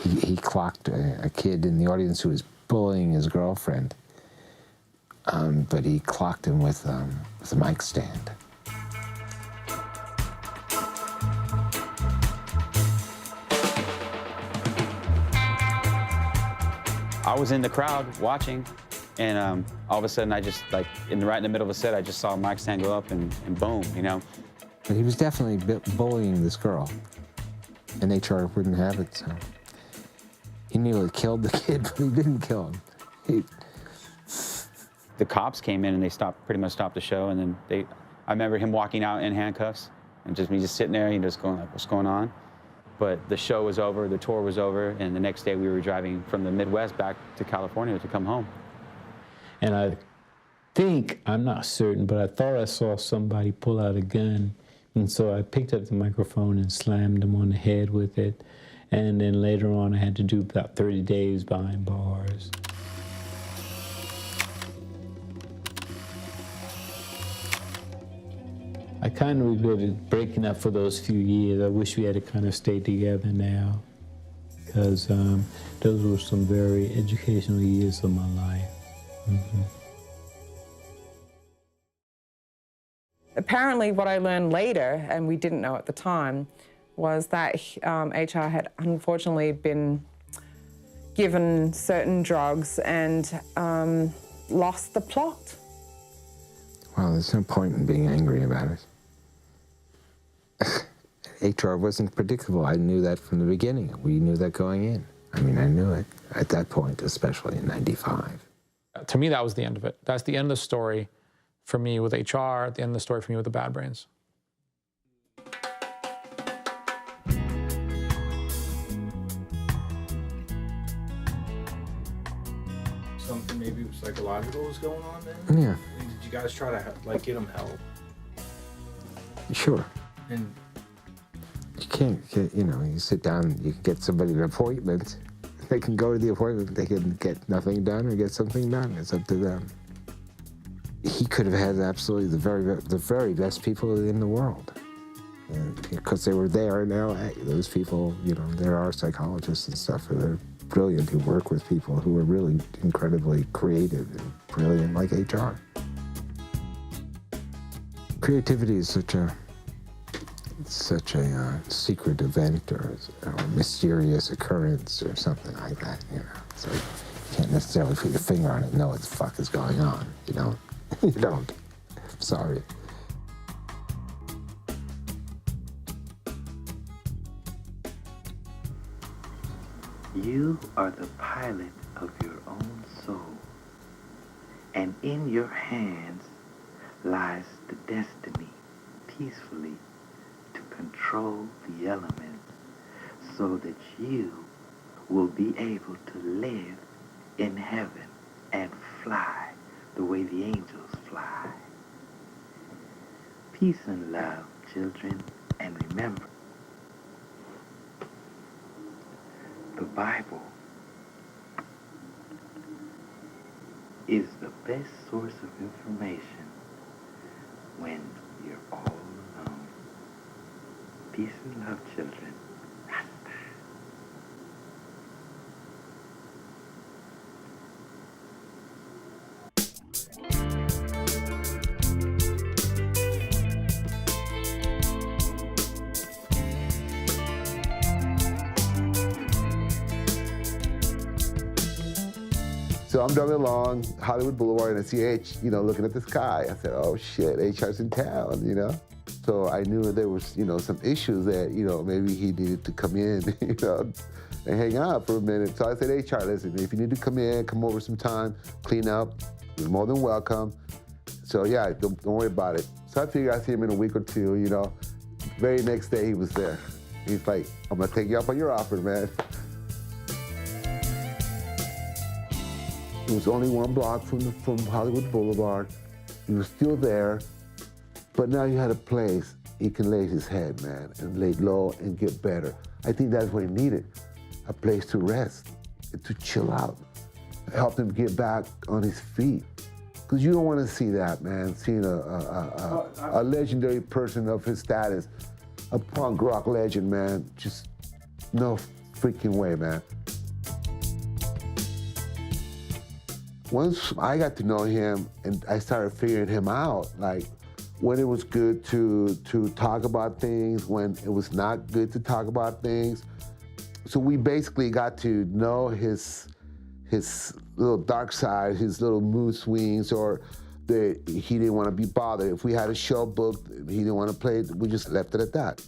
S18: he clocked a kid in the audience who was bullying his girlfriend, but he clocked him with a mic stand.
S1: I was in the crowd watching, and all of a sudden I just, right in the middle of a set, I just saw a mic stand go up and boom,
S18: But he was definitely bullying this girl, and HR wouldn't have it, so. He nearly killed the kid, but he didn't kill him.
S1: The cops came in and they pretty much stopped the show, and then I remember him walking out in handcuffs, and me just sitting there, and just going like, what's going on? But the show was over, the tour was over, and the next day we were driving from the Midwest back to California to come home.
S5: And I think, I'm not certain, but I thought I saw somebody pull out a gun. And so I picked up the microphone and slammed him on the head with it. And then later on, I had to do about 30 days behind bars. I kind of regretted breaking up for those few years. I wish we had kind of stayed together now, because those were some very educational years of my life. Mm-hmm.
S3: Apparently, what I learned later, and we didn't know at the time, was that HR had unfortunately been given certain drugs and lost the plot.
S18: Well, there's no point in being angry about it. HR wasn't predictable. I knew that from the beginning. We knew that going in. I mean, I knew it at that point, especially in '95.
S2: To me, that was the end of it. That's the end of the story for me with HR, the end of the story for me with the Bad Brains.
S9: Something maybe psychological was going on then?
S18: Yeah.
S9: I mean, did you guys try to get him help?
S18: Sure.
S9: And
S18: you can't get, you sit down, you can get somebody an appointment. They can go to the appointment, they can get nothing done or get something done. It's up to them. He could have had absolutely the very best people in the world. Because they were there in LA. Those people, there are psychologists and stuff who are brilliant, who work with people who are really incredibly creative and brilliant, like HR. Creativity is such a secret event or a mysterious occurrence or something like that, So you can't necessarily put your finger on it and know what the fuck is going on. You don't. You don't. Sorry.
S16: You are the pilot of your own soul, and in your hands lies the destiny peacefully to control the elements so that you will be able to live in heaven and fly the way the angels fly. Peace and love, children, and remember, the Bible is the best source of information when you're all alone. Peace and love, children.
S6: So I'm driving along Hollywood Boulevard and I see H, you know, looking at the sky. I said, oh shit, HR's in town, you know? So I knew there was, you know, some issues that, you know, maybe he needed to come in, you know, and hang out for a minute. So I said, HR, listen, if you need to come in, come over some time, clean up, you're more than welcome. So yeah, don't worry about it. So I figured I'd see him in a week or two, you know. Very next day he was there. He's like, I'm gonna take you up on your offer, man. It was only 1 block from Hollywood Boulevard. He was still there, but now he had a place he can lay his head, man, and lay low and get better. I think that's what he needed, a place to rest, to chill out, help him get back on his feet. Because you don't want to see that, man, seeing a legendary person of his status, a punk rock legend, man, just no freaking way, man. Once I got to know him and I started figuring him out, like when it was good to talk about things, when it was not good to talk about things. So we basically got to know his little dark side, his little mood swings, or that he didn't want to be bothered. If we had a show booked, he didn't want to play it, we just left it at that.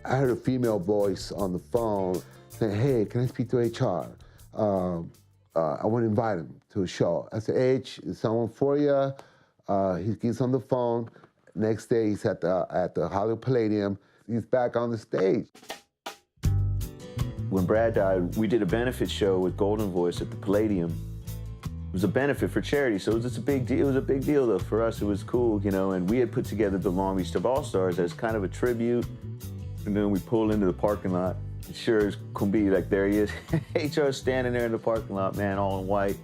S6: I heard a female voice on the phone saying, hey, can I speak to HR? I want to invite him to a show. I said, H, is someone for you? He gets on the phone. Next day, he's at the Hollywood Palladium. He's back on the stage.
S20: When Brad died, we did a benefit show with Golden Voice at the Palladium. It was a benefit for charity, so it was just a big deal. It was a big deal, though. For us, it was cool, you know, and we had put together the Long Beach Dub All-Stars as kind of a tribute. And then we pulled into the parking lot. Sure as can be, like, there he is. HR standing there in the parking lot, man, all in white.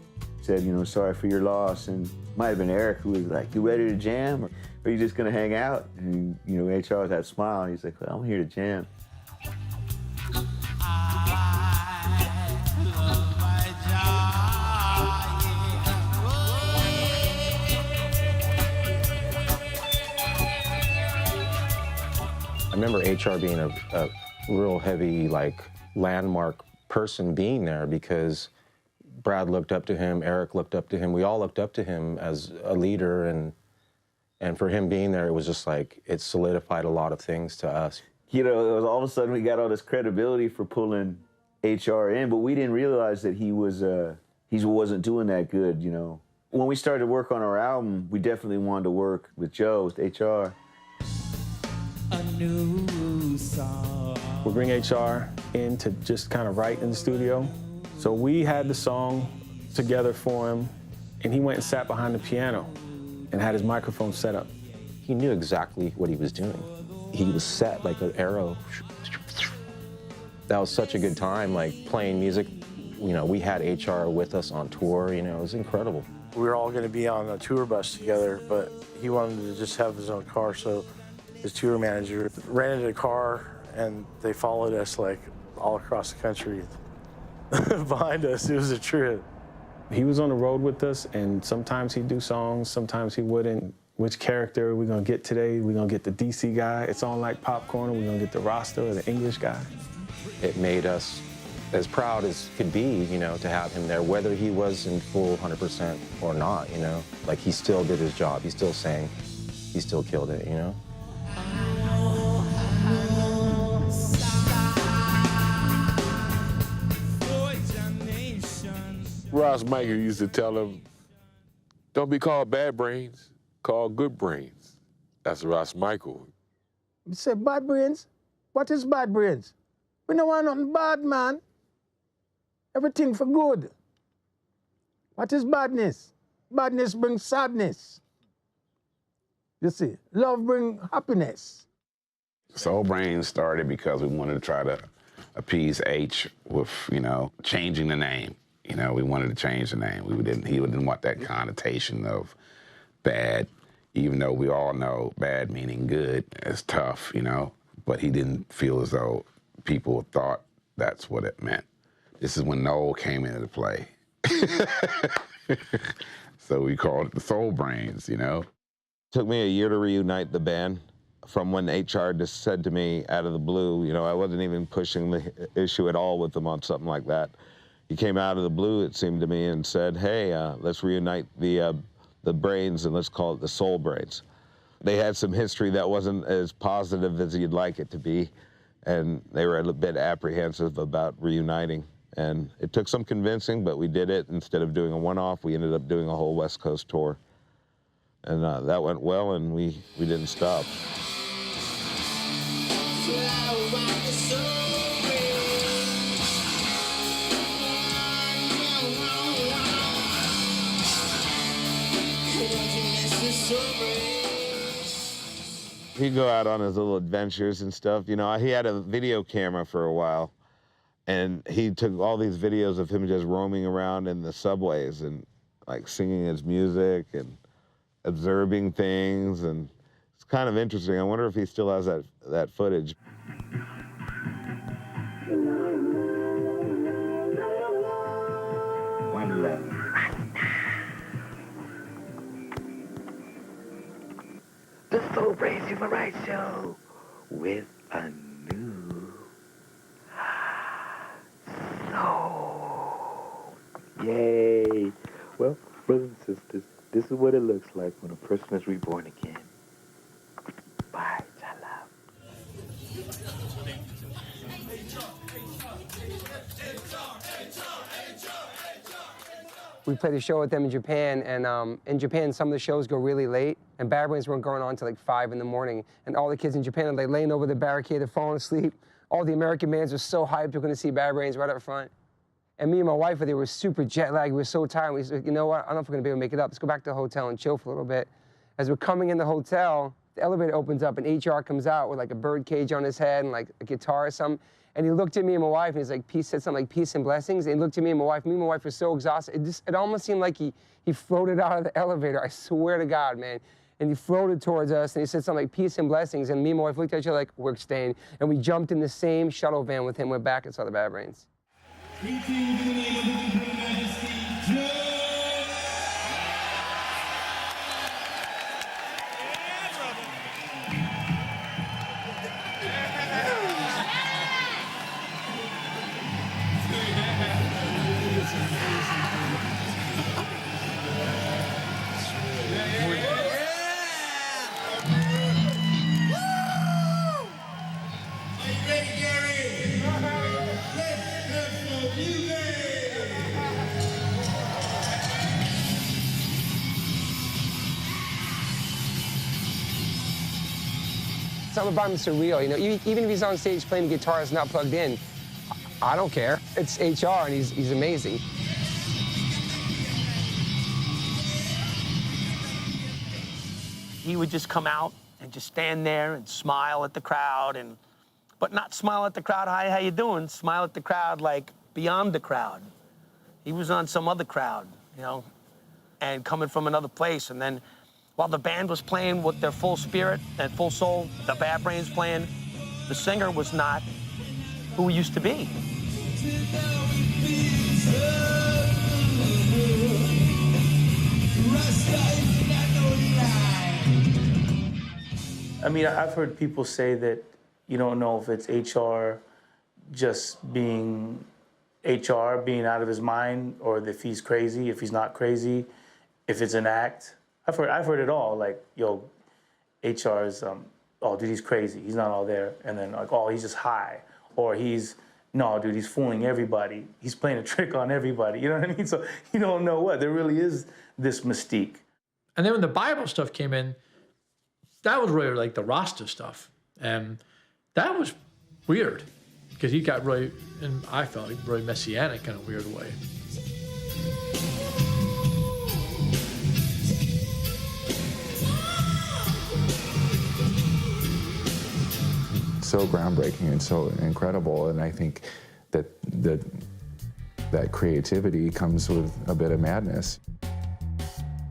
S20: Said, you know, sorry for your loss. And might have been Eric who was like, you ready to jam? Or are you just going to hang out? And, you know, HR had that smile. He's like, well, I'm here to jam.
S4: I remember HR being a real heavy, like, landmark person being there because Brad looked up to him, Eric looked up to him, we all looked up to him as a leader, and for him being there, it was just like, it solidified a lot of things to us.
S20: You know, it was all of a sudden we got all this credibility for pulling HR in, but we didn't realize that he wasn't doing that good, you know. When we started to work on our album, we definitely wanted to work with Joe, with HR.
S14: We bring HR in to just kind of write in the studio. So we had the song together for him, and he went and sat behind the piano and had his microphone set up.
S4: He knew exactly what he was doing. He was set like an arrow. That was such a good time, like playing music. You know, we had HR with us on tour, you know, it was incredible.
S24: We were all going to be on a tour bus together, but he wanted to just have his own car, so his tour manager rented a car, and they followed us like all across the country behind us. It was a trip.
S14: He was on the road with us, and sometimes he'd do songs, sometimes he wouldn't. Which character are we gonna get today? We're gonna get the DC guy, it's on like popcorn, or we're gonna get the roster or the English guy.
S4: It made us as proud as could be, you know, to have him there, whether he was in full 100% or not, you know. Like, he still did his job, he still sang, he still killed it, you know.
S7: Ross Michael used to tell him, don't be called bad brains, call good brains. That's Ross Michael.
S11: You say bad brains? What is bad brains? We don't want nothing bad, man. Everything for good. What is badness? Badness brings sadness. You see, love brings happiness.
S12: Soul Brain started because we wanted to try to appease H with, you know, changing the name. You know, we wanted to change the name. He didn't want that connotation of bad, even though we all know bad meaning good is tough, you know, but he didn't feel as though people thought that's what it meant. This is when Noel came into play. So we called it the Soul Brains, you know.
S27: Took me a year to reunite the band from when HR just said to me out of the blue, you know, I wasn't even pushing the issue at all with them on something like that. He came out of the blue, it seemed to me, and said, hey, let's reunite the brains and let's call it the soul brains. They had some history that wasn't as positive as you'd like it to be, and they were a bit apprehensive about reuniting. And it took some convincing, but we did it. Instead of doing a one-off, we ended up doing a whole West Coast tour. And that went well, and we didn't stop. He'd go out on his little adventures and stuff. You know, he had a video camera for a while, and he took all these videos of him just roaming around in the subways and like singing his music and observing things, and it's kind of interesting. I wonder if he still has that footage.
S16: One love. The Soul Brains Human Rights Show with a new soul. Yay! Well, brothers and sisters, this is what it looks like when a person is reborn again. Bye, Chala.
S10: We played a show with them in Japan, and in Japan, some of the shows go really late, and Bad Brains weren't going on till like 5 in the morning, and all the kids in Japan are like laying over the barricade, they're falling asleep. All the American bands were so hyped, we're gonna see Bad Brains right up front. And me and my wife, they were super jet lagged, we were so tired, we said, you know what, I don't know if we're gonna be able to make it up, let's go back to the hotel and chill for a little bit. As we're coming in the hotel, the elevator opens up, and HR comes out with like a bird cage on his head and like a guitar or something. And he looked at me and my wife, and he's like, said something like, peace and blessings. And he looked at me and my wife were so exhausted. It almost seemed like he floated out of the elevator, I swear to God, man. And he floated towards us, and he said something like, peace and blessings. And me and my wife looked at each other like, we're staying. And we jumped in the same shuttle van with him, went back and saw the Bad Brains. Something about him is surreal, you know. Even if he's on stage playing the guitar that's not plugged in, I don't care. It's HR, and he's amazing.
S13: He would just come out and just stand there and smile at the crowd, but not smile at the crowd, hi, how you doing? Smile at the crowd like beyond the crowd. He was on some other crowd, you know, and coming from another place. And then while the band was playing with their full spirit and full soul, the Bad Brains playing, the singer was not who he used to be.
S14: I mean, I've heard people say that you don't know if it's HR just being HR, being out of his mind, or if he's crazy, if he's not crazy, if it's an act. I've heard it all, like, yo, HR is, oh, dude, he's crazy, he's not all there. And then, like, oh, he's just high. Or no, dude, he's fooling everybody. He's playing a trick on everybody, you know what I mean? So you don't know what, there really is this mystique.
S15: And then when the Bible stuff came in, that was really like the Rasta stuff. And that was weird, because he got really, and I felt like really messianic in a weird way.
S17: So groundbreaking and so incredible, and I think that creativity comes with a bit of madness.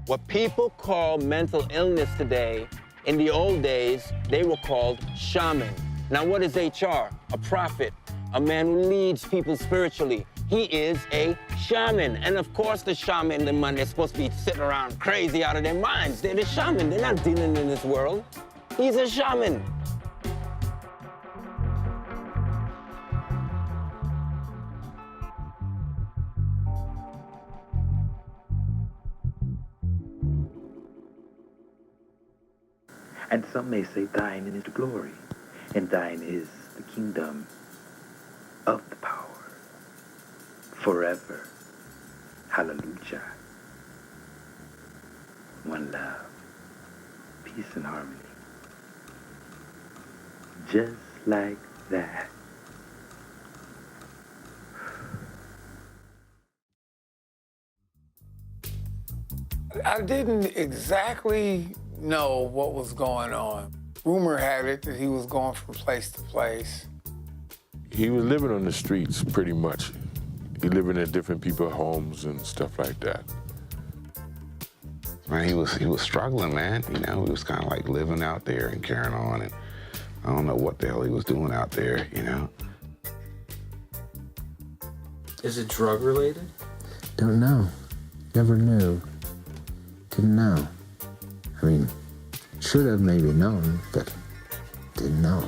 S27: What people call mental illness today, in the old days, they were called shaman. Now what is HR? A prophet, a man who leads people spiritually. He is a shaman. And of course the shaman, the man, they're supposed to be sitting around crazy out of their minds. They're the shaman, they're not dealing in this world. He's a shaman.
S16: And some may say thine is the glory, and thine is the kingdom of the power. Forever. Hallelujah. One love. Peace and harmony. Just like that.
S8: I didn't exactly know what was going on. Rumor had it that he was going from place to place.
S7: He was living on the streets pretty much. He living in different people's homes and stuff like that.
S12: Man, he was struggling, man. You know, he was kind of like living out there and carrying on, and I don't know what the hell he was doing out there, you know.
S9: Is it drug related?
S18: Don't know. Never knew. Didn't know. I mean, should have maybe known, but didn't know.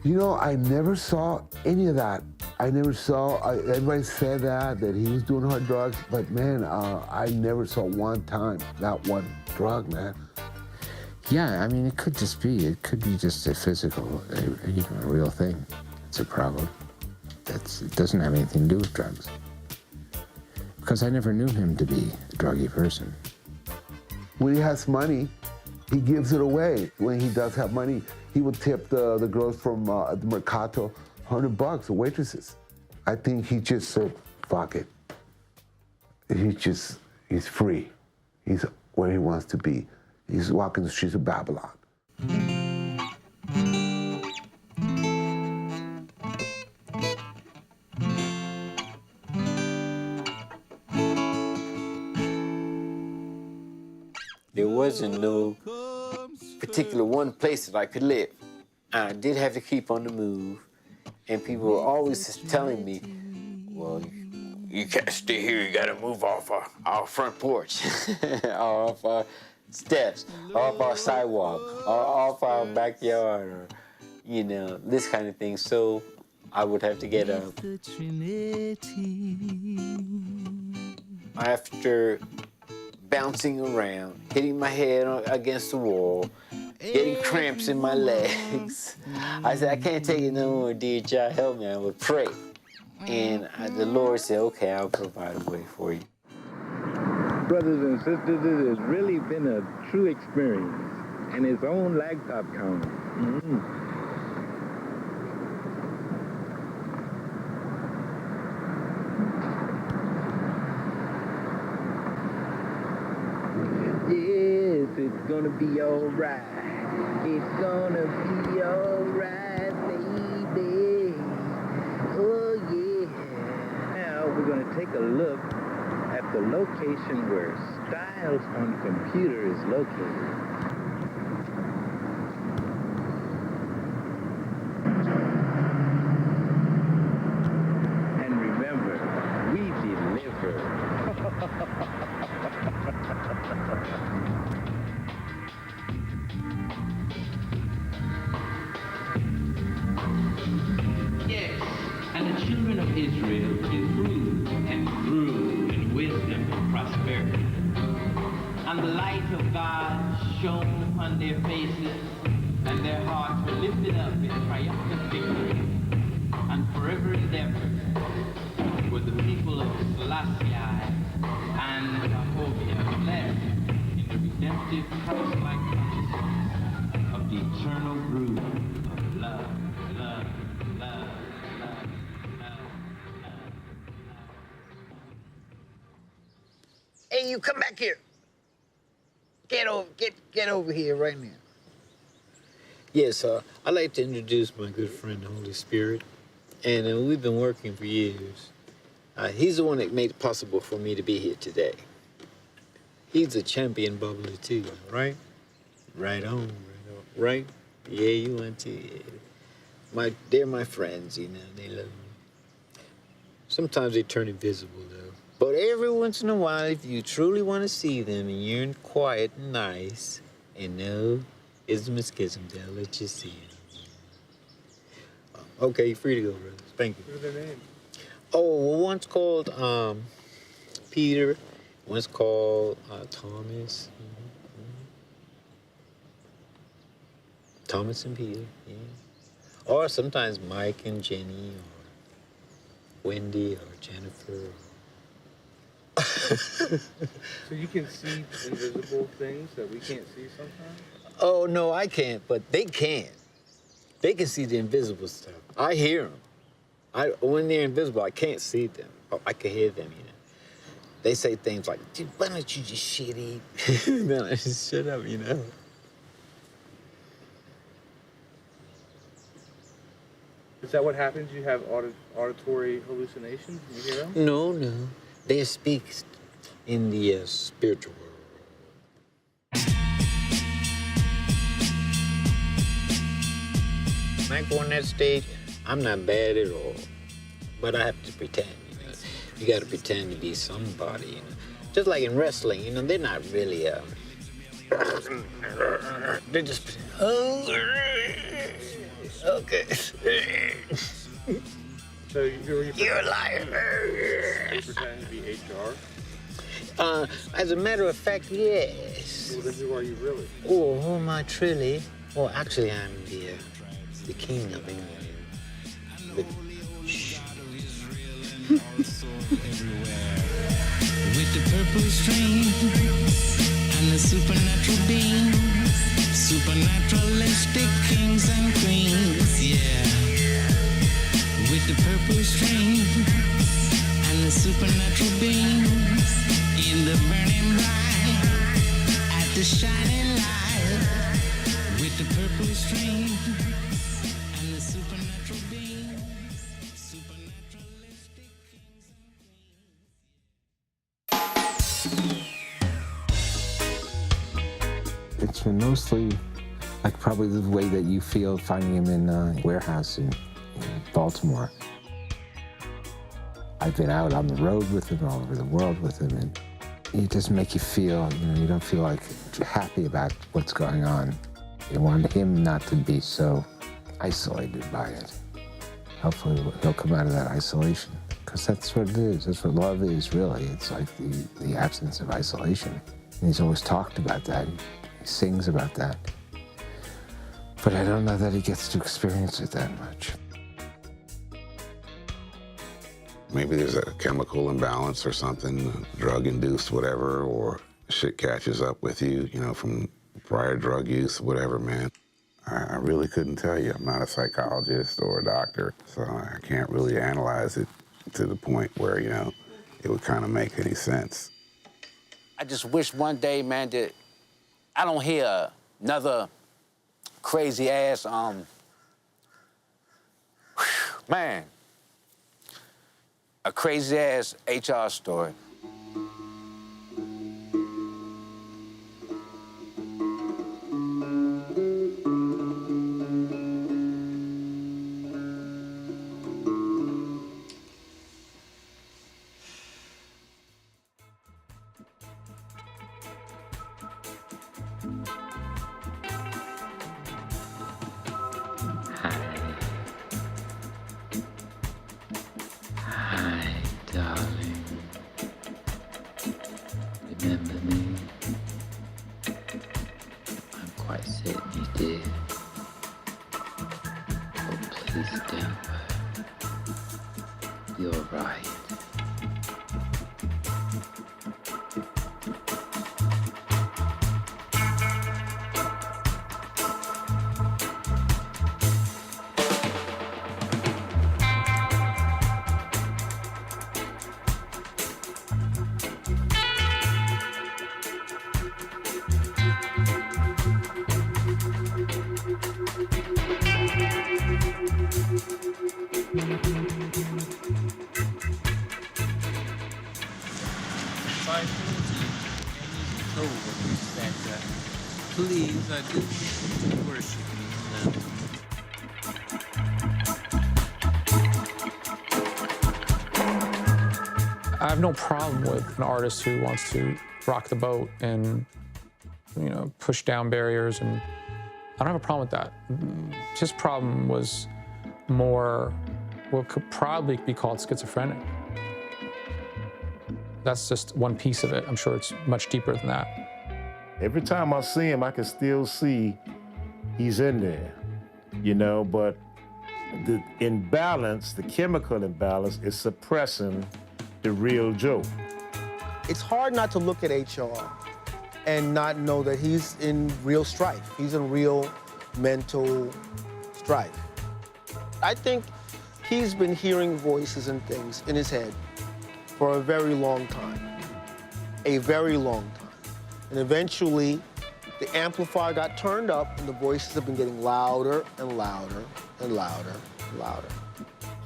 S6: You know, I never saw any of that. I never saw, everybody said that he was doing hard drugs, but man, I never saw one time, not one drug, man.
S18: Yeah, I mean, it could be just a physical, a real thing. It's a problem. It doesn't have anything to do with drugs. Because I never knew him to be a druggy person.
S6: When he has money, he gives it away. When he does have money, he would tip the girls from the Mercato $100, the waitresses. I think he just said, fuck it. He's free. He's where he wants to be. He's walking the streets of Babylon.
S19: There wasn't no particular one place that I could live. I did have to keep on the move, and people were always telling me, well, you can't stay here, you gotta move off our front porch, off our steps, off our sidewalk, or off our backyard, or, you know, this kind of thing. So I would have to get up. After bouncing around, hitting my head against the wall, getting cramps in my legs. I said, I can't take it no more, dear child, help me, I would pray. And the Lord said, okay, I'll provide a way for you.
S16: Brothers and sisters, it has really been a true experience and its own laptop counter. Yes, it's gonna be alright. It's gonna be alright, baby. Oh yeah. Now we're gonna take a look at the location where Styles on Computer is located. And remember, we deliver.
S21: Yes, and the children of Israel grew in wisdom and prosperity. And the light of God shone upon their faces, and their hearts were lifted up in triumphant victory. And forever and ever were the people of Selassie and Jehovah blessed in the redemptive Christ-like consciousness of the eternal brood of love, love, love, love, love, love.
S22: Hey, you come back here. Get over here right now.
S19: Yes, I'd like to introduce my good friend, the Holy Spirit. And we've been working for years. He's the one that made it possible for me to be here today. He's a champion bubbler too, right? Right on, right? Yeah, you want to. Yeah. They're my friends, you know, they love me. Sometimes they turn invisible though. But every once in a while, if you truly want to see them and you're quiet and nice, and no ism and schism, they'll let you see them. Okay, you're free to go, brother. Thank you.
S22: What are their names?
S19: Oh, well, one's called Peter, one's called Thomas. Thomas and Peter, yeah. Or sometimes Mike and Jenny, or Wendy, or Jennifer.
S9: So you can see invisible things that we can't see sometimes?
S19: Oh, no, I can't, but they can. They can see the invisible stuff. I hear them. When they're invisible, I can't see them. Oh, I can hear them, you know. They say things like, dude, why don't you just shit eat? Then I just shut up, you know.
S9: Is that what happens? You have auditory hallucinations? You hear them?
S19: No, no. They speak in the spiritual world. When I go on that stage, I'm not bad at all. But I have to pretend, you know. You gotta pretend to be somebody, you know. Just like in wrestling, you know, they're not really, they're just, okay.
S9: So
S19: you're a liar.
S9: You pretend to be HR?
S19: As a matter of fact, yes.
S9: Well, then who are you really?
S19: Oh, who am I truly? Well, actually, I'm the king of England.
S1: With the purple stream and the supernatural beam, supernaturalistic kings and queens, yeah. With the purple stream and the supernatural beam, in the burning bright, at the shining light. With the purple stream and the supernatural beam, supernaturalistic kings and queens.
S18: It's been mostly like probably the way that you feel finding him in a warehouse in Baltimore. I've been out on the road with him, all over the world with him, and it doesn't make you feel, you know, you don't feel like happy about what's going on. You want him not to be so isolated by it. Hopefully he'll come out of that isolation, because that's what it is. That's what love is, really. It's like the absence of isolation. And he's always talked about that. He sings about that. But I don't know that he gets to experience it that much.
S12: Maybe there's a chemical imbalance or something, drug-induced, whatever, or shit catches up with you, you know, from prior drug use, whatever, man. I really couldn't tell you. I'm not a psychologist or a doctor, so I can't really analyze it to the point where, you know, it would kind of make any sense.
S2: I just wish one day, man, that I don't hear another crazy-ass, man, a crazy-ass HR story.
S3: Hi, darling. Remember me? I'm quite certain you do. Oh, please don't worry. You're right. Please, I do worship you now.
S5: I have no problem with an artist who wants to rock the boat and, you know, push down barriers, and I don't have a problem with that. His problem was more what could probably be called schizophrenic. That's just one piece of it. I'm sure it's much deeper than that.
S23: Every time I see him, I can still see
S4: he's in there, you know, but the imbalance, the chemical imbalance is suppressing the real Joe.
S11: It's hard not to look at HR and not know that he's in real strife. He's in real mental strife. I think he's been hearing voices and things in his head for a very long time. A very long time. And eventually, the amplifier got turned up and the voices have been getting louder and louder and louder and louder.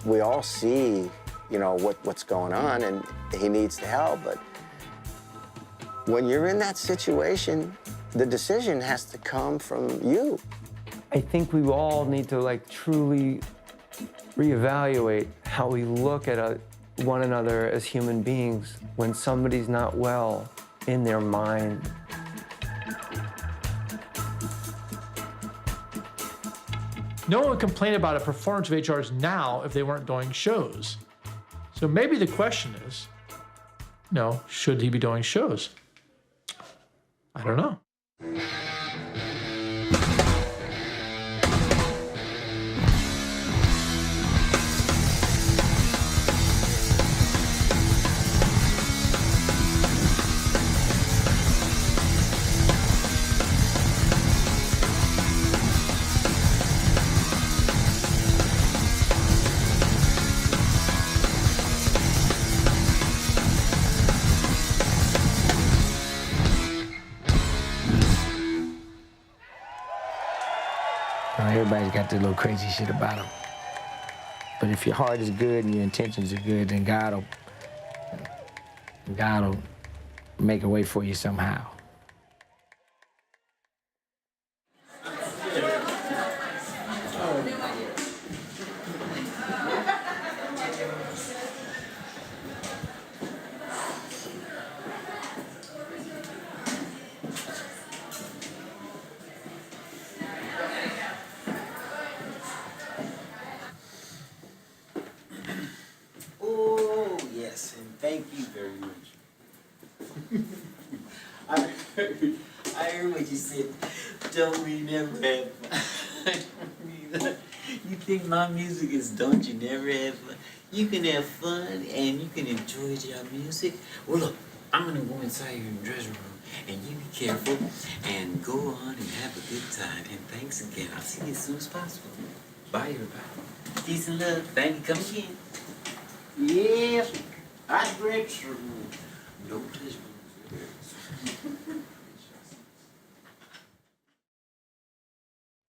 S20: We all see, you know, what's going on and he needs the help, but when you're in that situation, the decision has to come from you.
S10: I think we all need to like truly reevaluate how we look at one another as human beings when somebody's not well in their mind.
S15: No one would complain about a performance of HR's now if they weren't doing shows. So maybe the question is, you know, should he be doing shows? I don't know.
S18: Everybody's got their little crazy shit about them. But if your heart is good and your intentions are good, then God will make a way for you somehow.
S19: Thank you very much. I heard what you said. Don't we never have fun? You think my music is don't you never have fun? You can have fun and you can enjoy your music. Well, look, I'm gonna go inside your dressing room and you be careful and go on and have a good time. And thanks again. I'll see you as soon as possible. Bye, everybody. Peace and love. Thank you. Come again. Yes. I break through. No pleasure.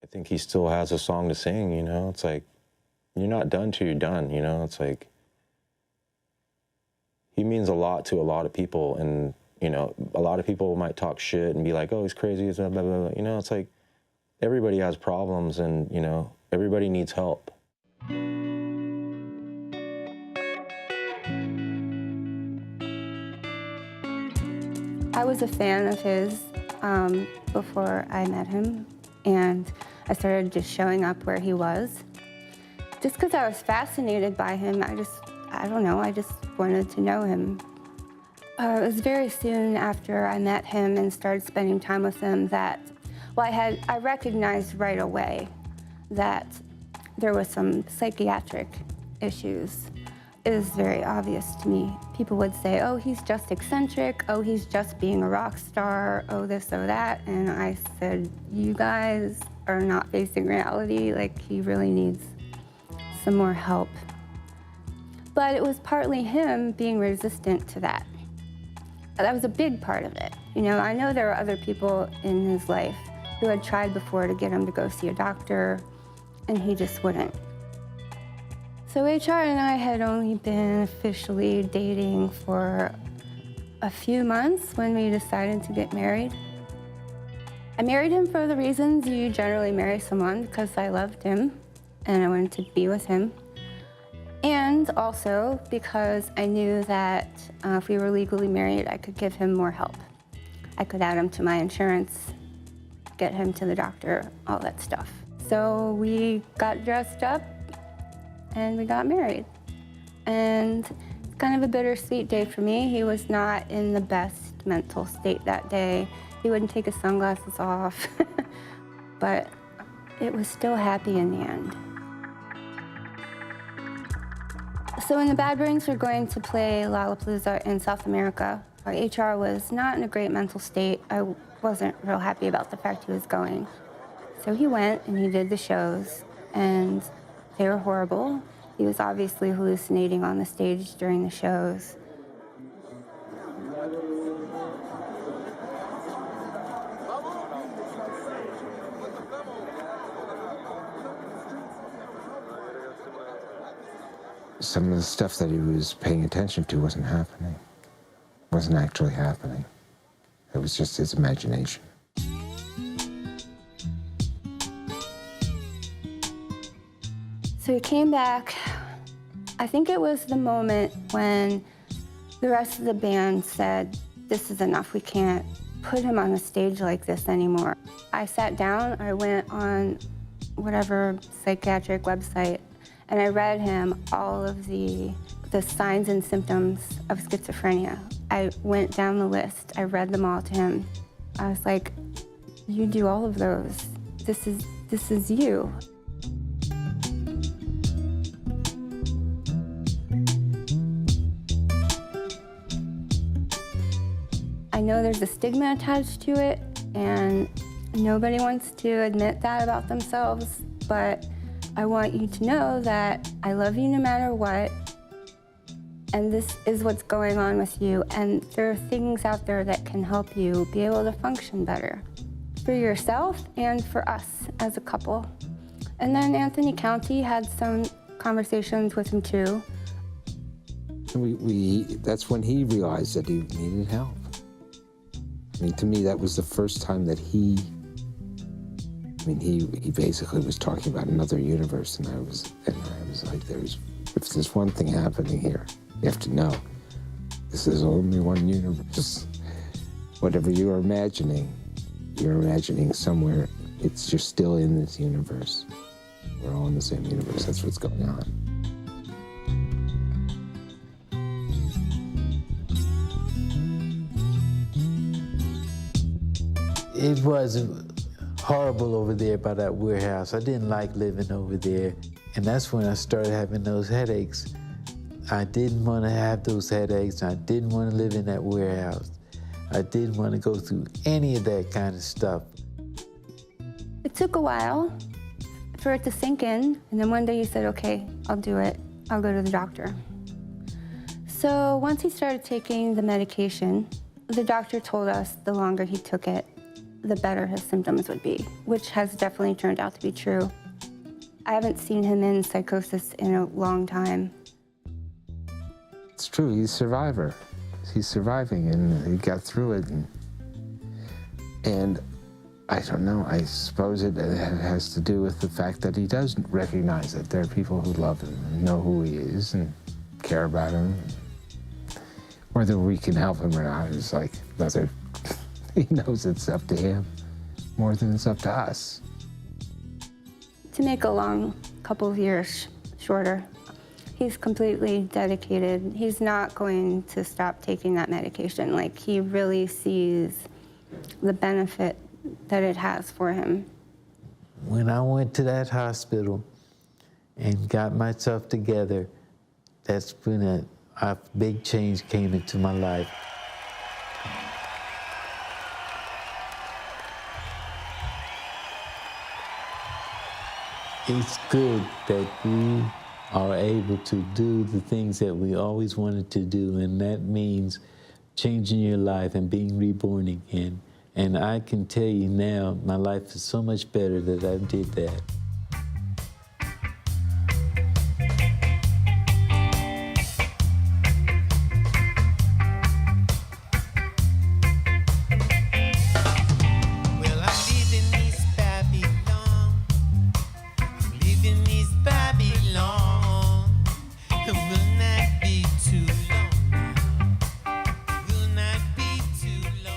S23: I think he still has a song to sing, you know? It's like, you're not done till you're done, you know? It's like, he means a lot to a lot of people, and, you know, a lot of people might talk shit and be like, oh, he's crazy, blah, blah, blah. You know, it's like, everybody has problems and, you know, everybody needs help.
S24: I was a fan of his before I met him, and I started just showing up where he was. Just because I was fascinated by him, I don't know, I just wanted to know him. It was very soon after I met him and started spending time with him that, well, I recognized right away that there was some psychiatric issues. It was very obvious to me. People would say, oh, he's just eccentric, oh, he's just being a rock star, oh, this, oh, that. And I said, you guys are not facing reality. Like, he really needs some more help. But it was partly him being resistant to that. That was a big part of it. You know, I know there were other people in his life who had tried before to get him to go see a doctor, and he just wouldn't. So HR and I had only been officially dating for a few months when we decided to get married. I married him for the reasons you generally marry someone, because I loved him and I wanted to be with him. And also because I knew that if we were legally married, I could give him more help. I could add him to my insurance, get him to the doctor, all that stuff. So we got dressed up and we got married. And it's kind of a bittersweet day for me. He was not in the best mental state that day. He wouldn't take his sunglasses off. But it was still happy in the end. So when the Bad Brains were going to play Lollapalooza in South America, HR was not in a great mental state. I wasn't real happy about the fact he was going. So he went and he did the shows, and they were horrible. He was obviously hallucinating on the stage during the shows.
S18: Some of the stuff that he was paying attention to wasn't happening, wasn't actually happening. It was just his imagination.
S24: So he came back. I think it was the moment when the rest of the band said, this is enough, we can't put him on a stage like this anymore. I sat down, I went on whatever psychiatric website, and I read him all of the signs and symptoms of schizophrenia. I went down the list, I read them all to him. I was like, you do all of those. This is you. I know there's a stigma attached to it, and nobody wants to admit that about themselves, but I want you to know that I love you no matter what, and this is what's going on with you, and there are things out there that can help you be able to function better for yourself and for us as a couple. And then Anthony County had some conversations with him too.
S18: That's when he realized that he needed help. I mean, to me, that was the first time that he basically was talking about another universe, and I was like, if there's one thing happening here, you have to know, this is only one universe. Whatever you're imagining somewhere, you're still in this universe. We're all in the same universe, that's what's going on.
S19: It was horrible over there by that warehouse. I didn't like living over there. And that's when I started having those headaches. I didn't want to have those headaches. I didn't want to live in that warehouse. I didn't want to go through any of that kind of stuff.
S24: It took a while for it to sink in, and then one day you said, okay, I'll do it. I'll go to the doctor. So once he started taking the medication, the doctor told us the longer he took it, the better his symptoms would be, which has definitely turned out to be true. I haven't seen him in psychosis in a long time.
S18: It's true, he's a survivor. He's surviving, and he got through it. And I don't know, I suppose it has to do with the fact that he does recognize that there are people who love him and know who he is and care about him. Whether we can help him or not is like another. He knows it's up to him more than it's up to us.
S24: To make a long couple of years shorter, he's completely dedicated. He's not going to stop taking that medication. Like, he really sees the benefit that it has for him.
S19: When I went to that hospital and got myself together, that's when a big change came into my life. It's good that we are able to do the things that we always wanted to do, and that means changing your life and being reborn again. And I can tell you now, my life is so much better that I did that.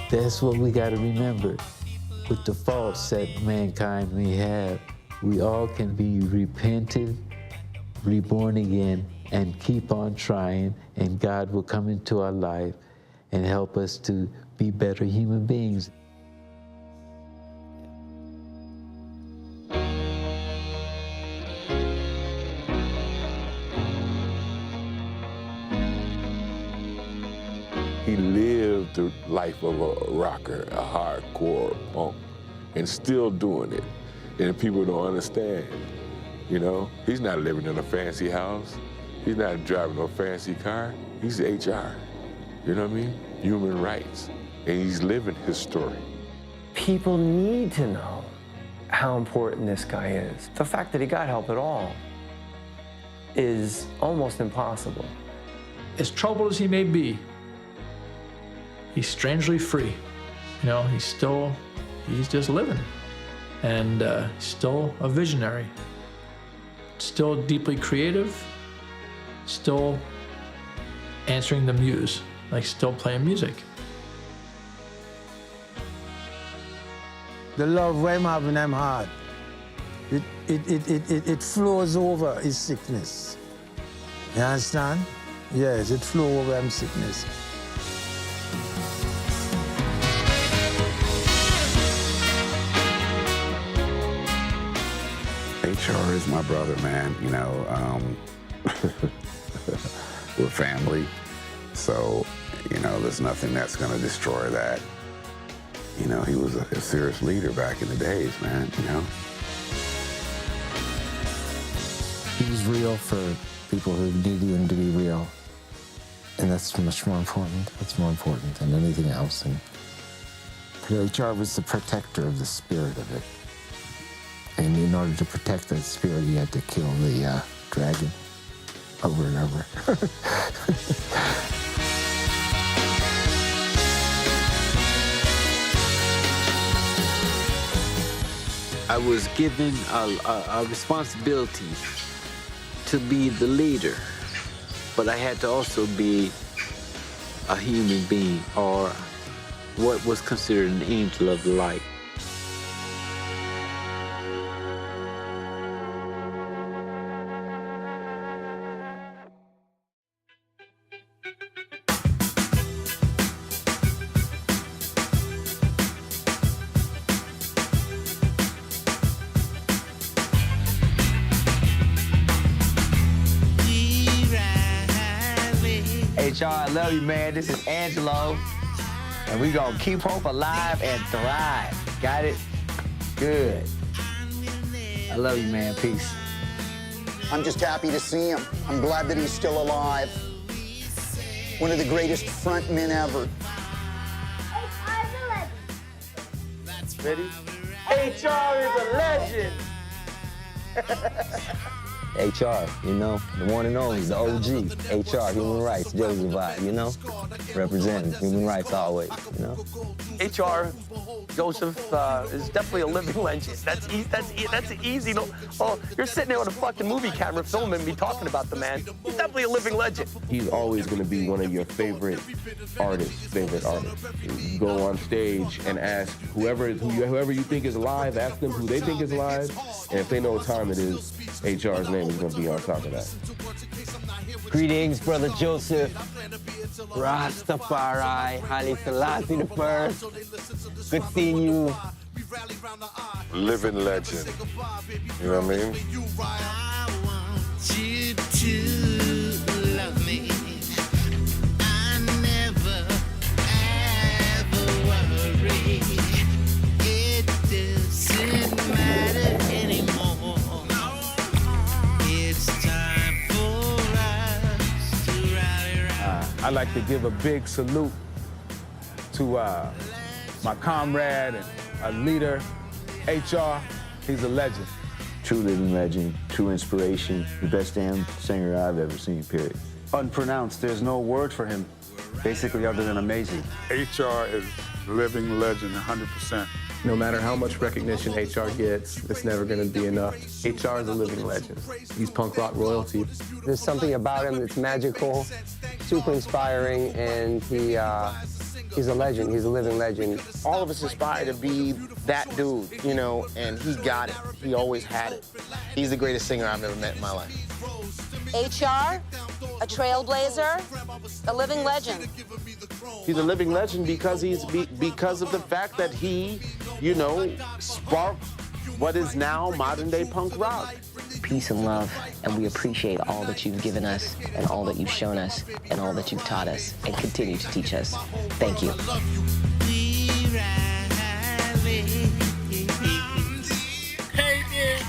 S19: That's what we got to remember. With the faults that mankind may have, we all can be repentant, reborn again, and keep on trying, and God will come into our life and help us to be better human beings.
S7: He lived the life of a rocker, a hardcore punk, and still doing it. And people don't understand, you know? He's not living in a fancy house. He's not driving a fancy car. He's HR, you know what I mean? Human rights, and he's living his story.
S8: People need to know how important this guy is. The fact that he got help at all is almost impossible.
S15: As troubled as he may be, he's strangely free. You know, he's just living. And still a visionary. Still deeply creative. Still answering the muse, like still playing music.
S13: The love I'm having, I'm hard. It flows over his sickness. You understand? Yes, it flows over his sickness.
S12: HR is my brother, man. You know, we're family. So, you know, there's nothing that's gonna destroy that. You know, he was a serious leader back in the days, man, you know?
S18: He was real for people who needed him to be real. And that's much more important. That's more important than anything else. And HR was the protector of the spirit of it. And in order to protect that spirit, he had to kill the dragon over and over.
S19: I was given a responsibility to be the leader, but I had to also be a human being, or what was considered an angel of the light.
S22: HR, I love you, man. This is Angelo, and we gonna keep hope alive and thrive. Got it? Good. I love you, man. Peace.
S14: I'm just happy to see him. I'm glad that he's still alive. One of the greatest front men ever.
S22: Ready? HR is a legend.
S17: HR, you know, the one and only, the OG. HR, human rights, Joseph vibe, you know? Representing human rights always, you know?
S25: HR, Joseph, is definitely a living legend. That's easy. No, oh, you're sitting there with a fucking movie camera filming me talking about the man. He's definitely a living legend.
S26: He's always going to be one of your favorite artists. You go on stage and ask whoever you think is alive, ask them who they think is alive, and if they know what time it is, HR's name is going to be on top of that.
S17: Greetings, Brother Joseph. Rastafari, Haile Selassie the First. Good seeing you.
S7: Living legend. You know what I mean?
S1: I want you to love me. I never, ever worry. It doesn't matter anymore. It's time for us to rally around.
S27: I'd like to give a big salute to my comrade and a leader, HR. He's a legend.
S28: True living legend, true inspiration, the best damn singer I've ever seen, period. Unpronounced, there's no word for him, basically, other than amazing.
S29: HR is living legend, 100%.
S8: No matter how much recognition HR gets, it's never going to be enough. HR is a living legend. He's punk rock royalty.
S10: There's something about him that's magical, super inspiring, and he's a legend. He's a living legend.
S11: All of us aspire to be that dude, you know, and he got it. He always had it. He's the greatest singer I've ever met in my life.
S30: HR, a trailblazer, a living legend.
S31: He's a living legend because because of the fact that he, you know, sparked
S2: what is now modern-day punk rock.
S3: Peace and love, and we appreciate all that you've given us, and all that you've shown us, and all that you've taught us, and continue to teach us. Thank you.
S4: Hey, man,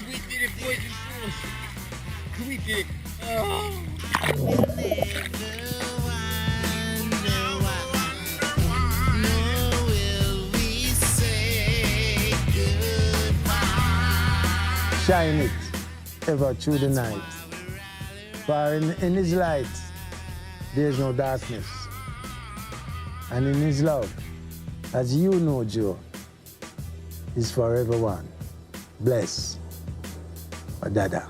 S4: we did it, boys and girls. We did it.
S13: Shine it ever through the night. For in his light, there's no darkness. And in his love, as you know, Joe, is forever one. Bless. Dada.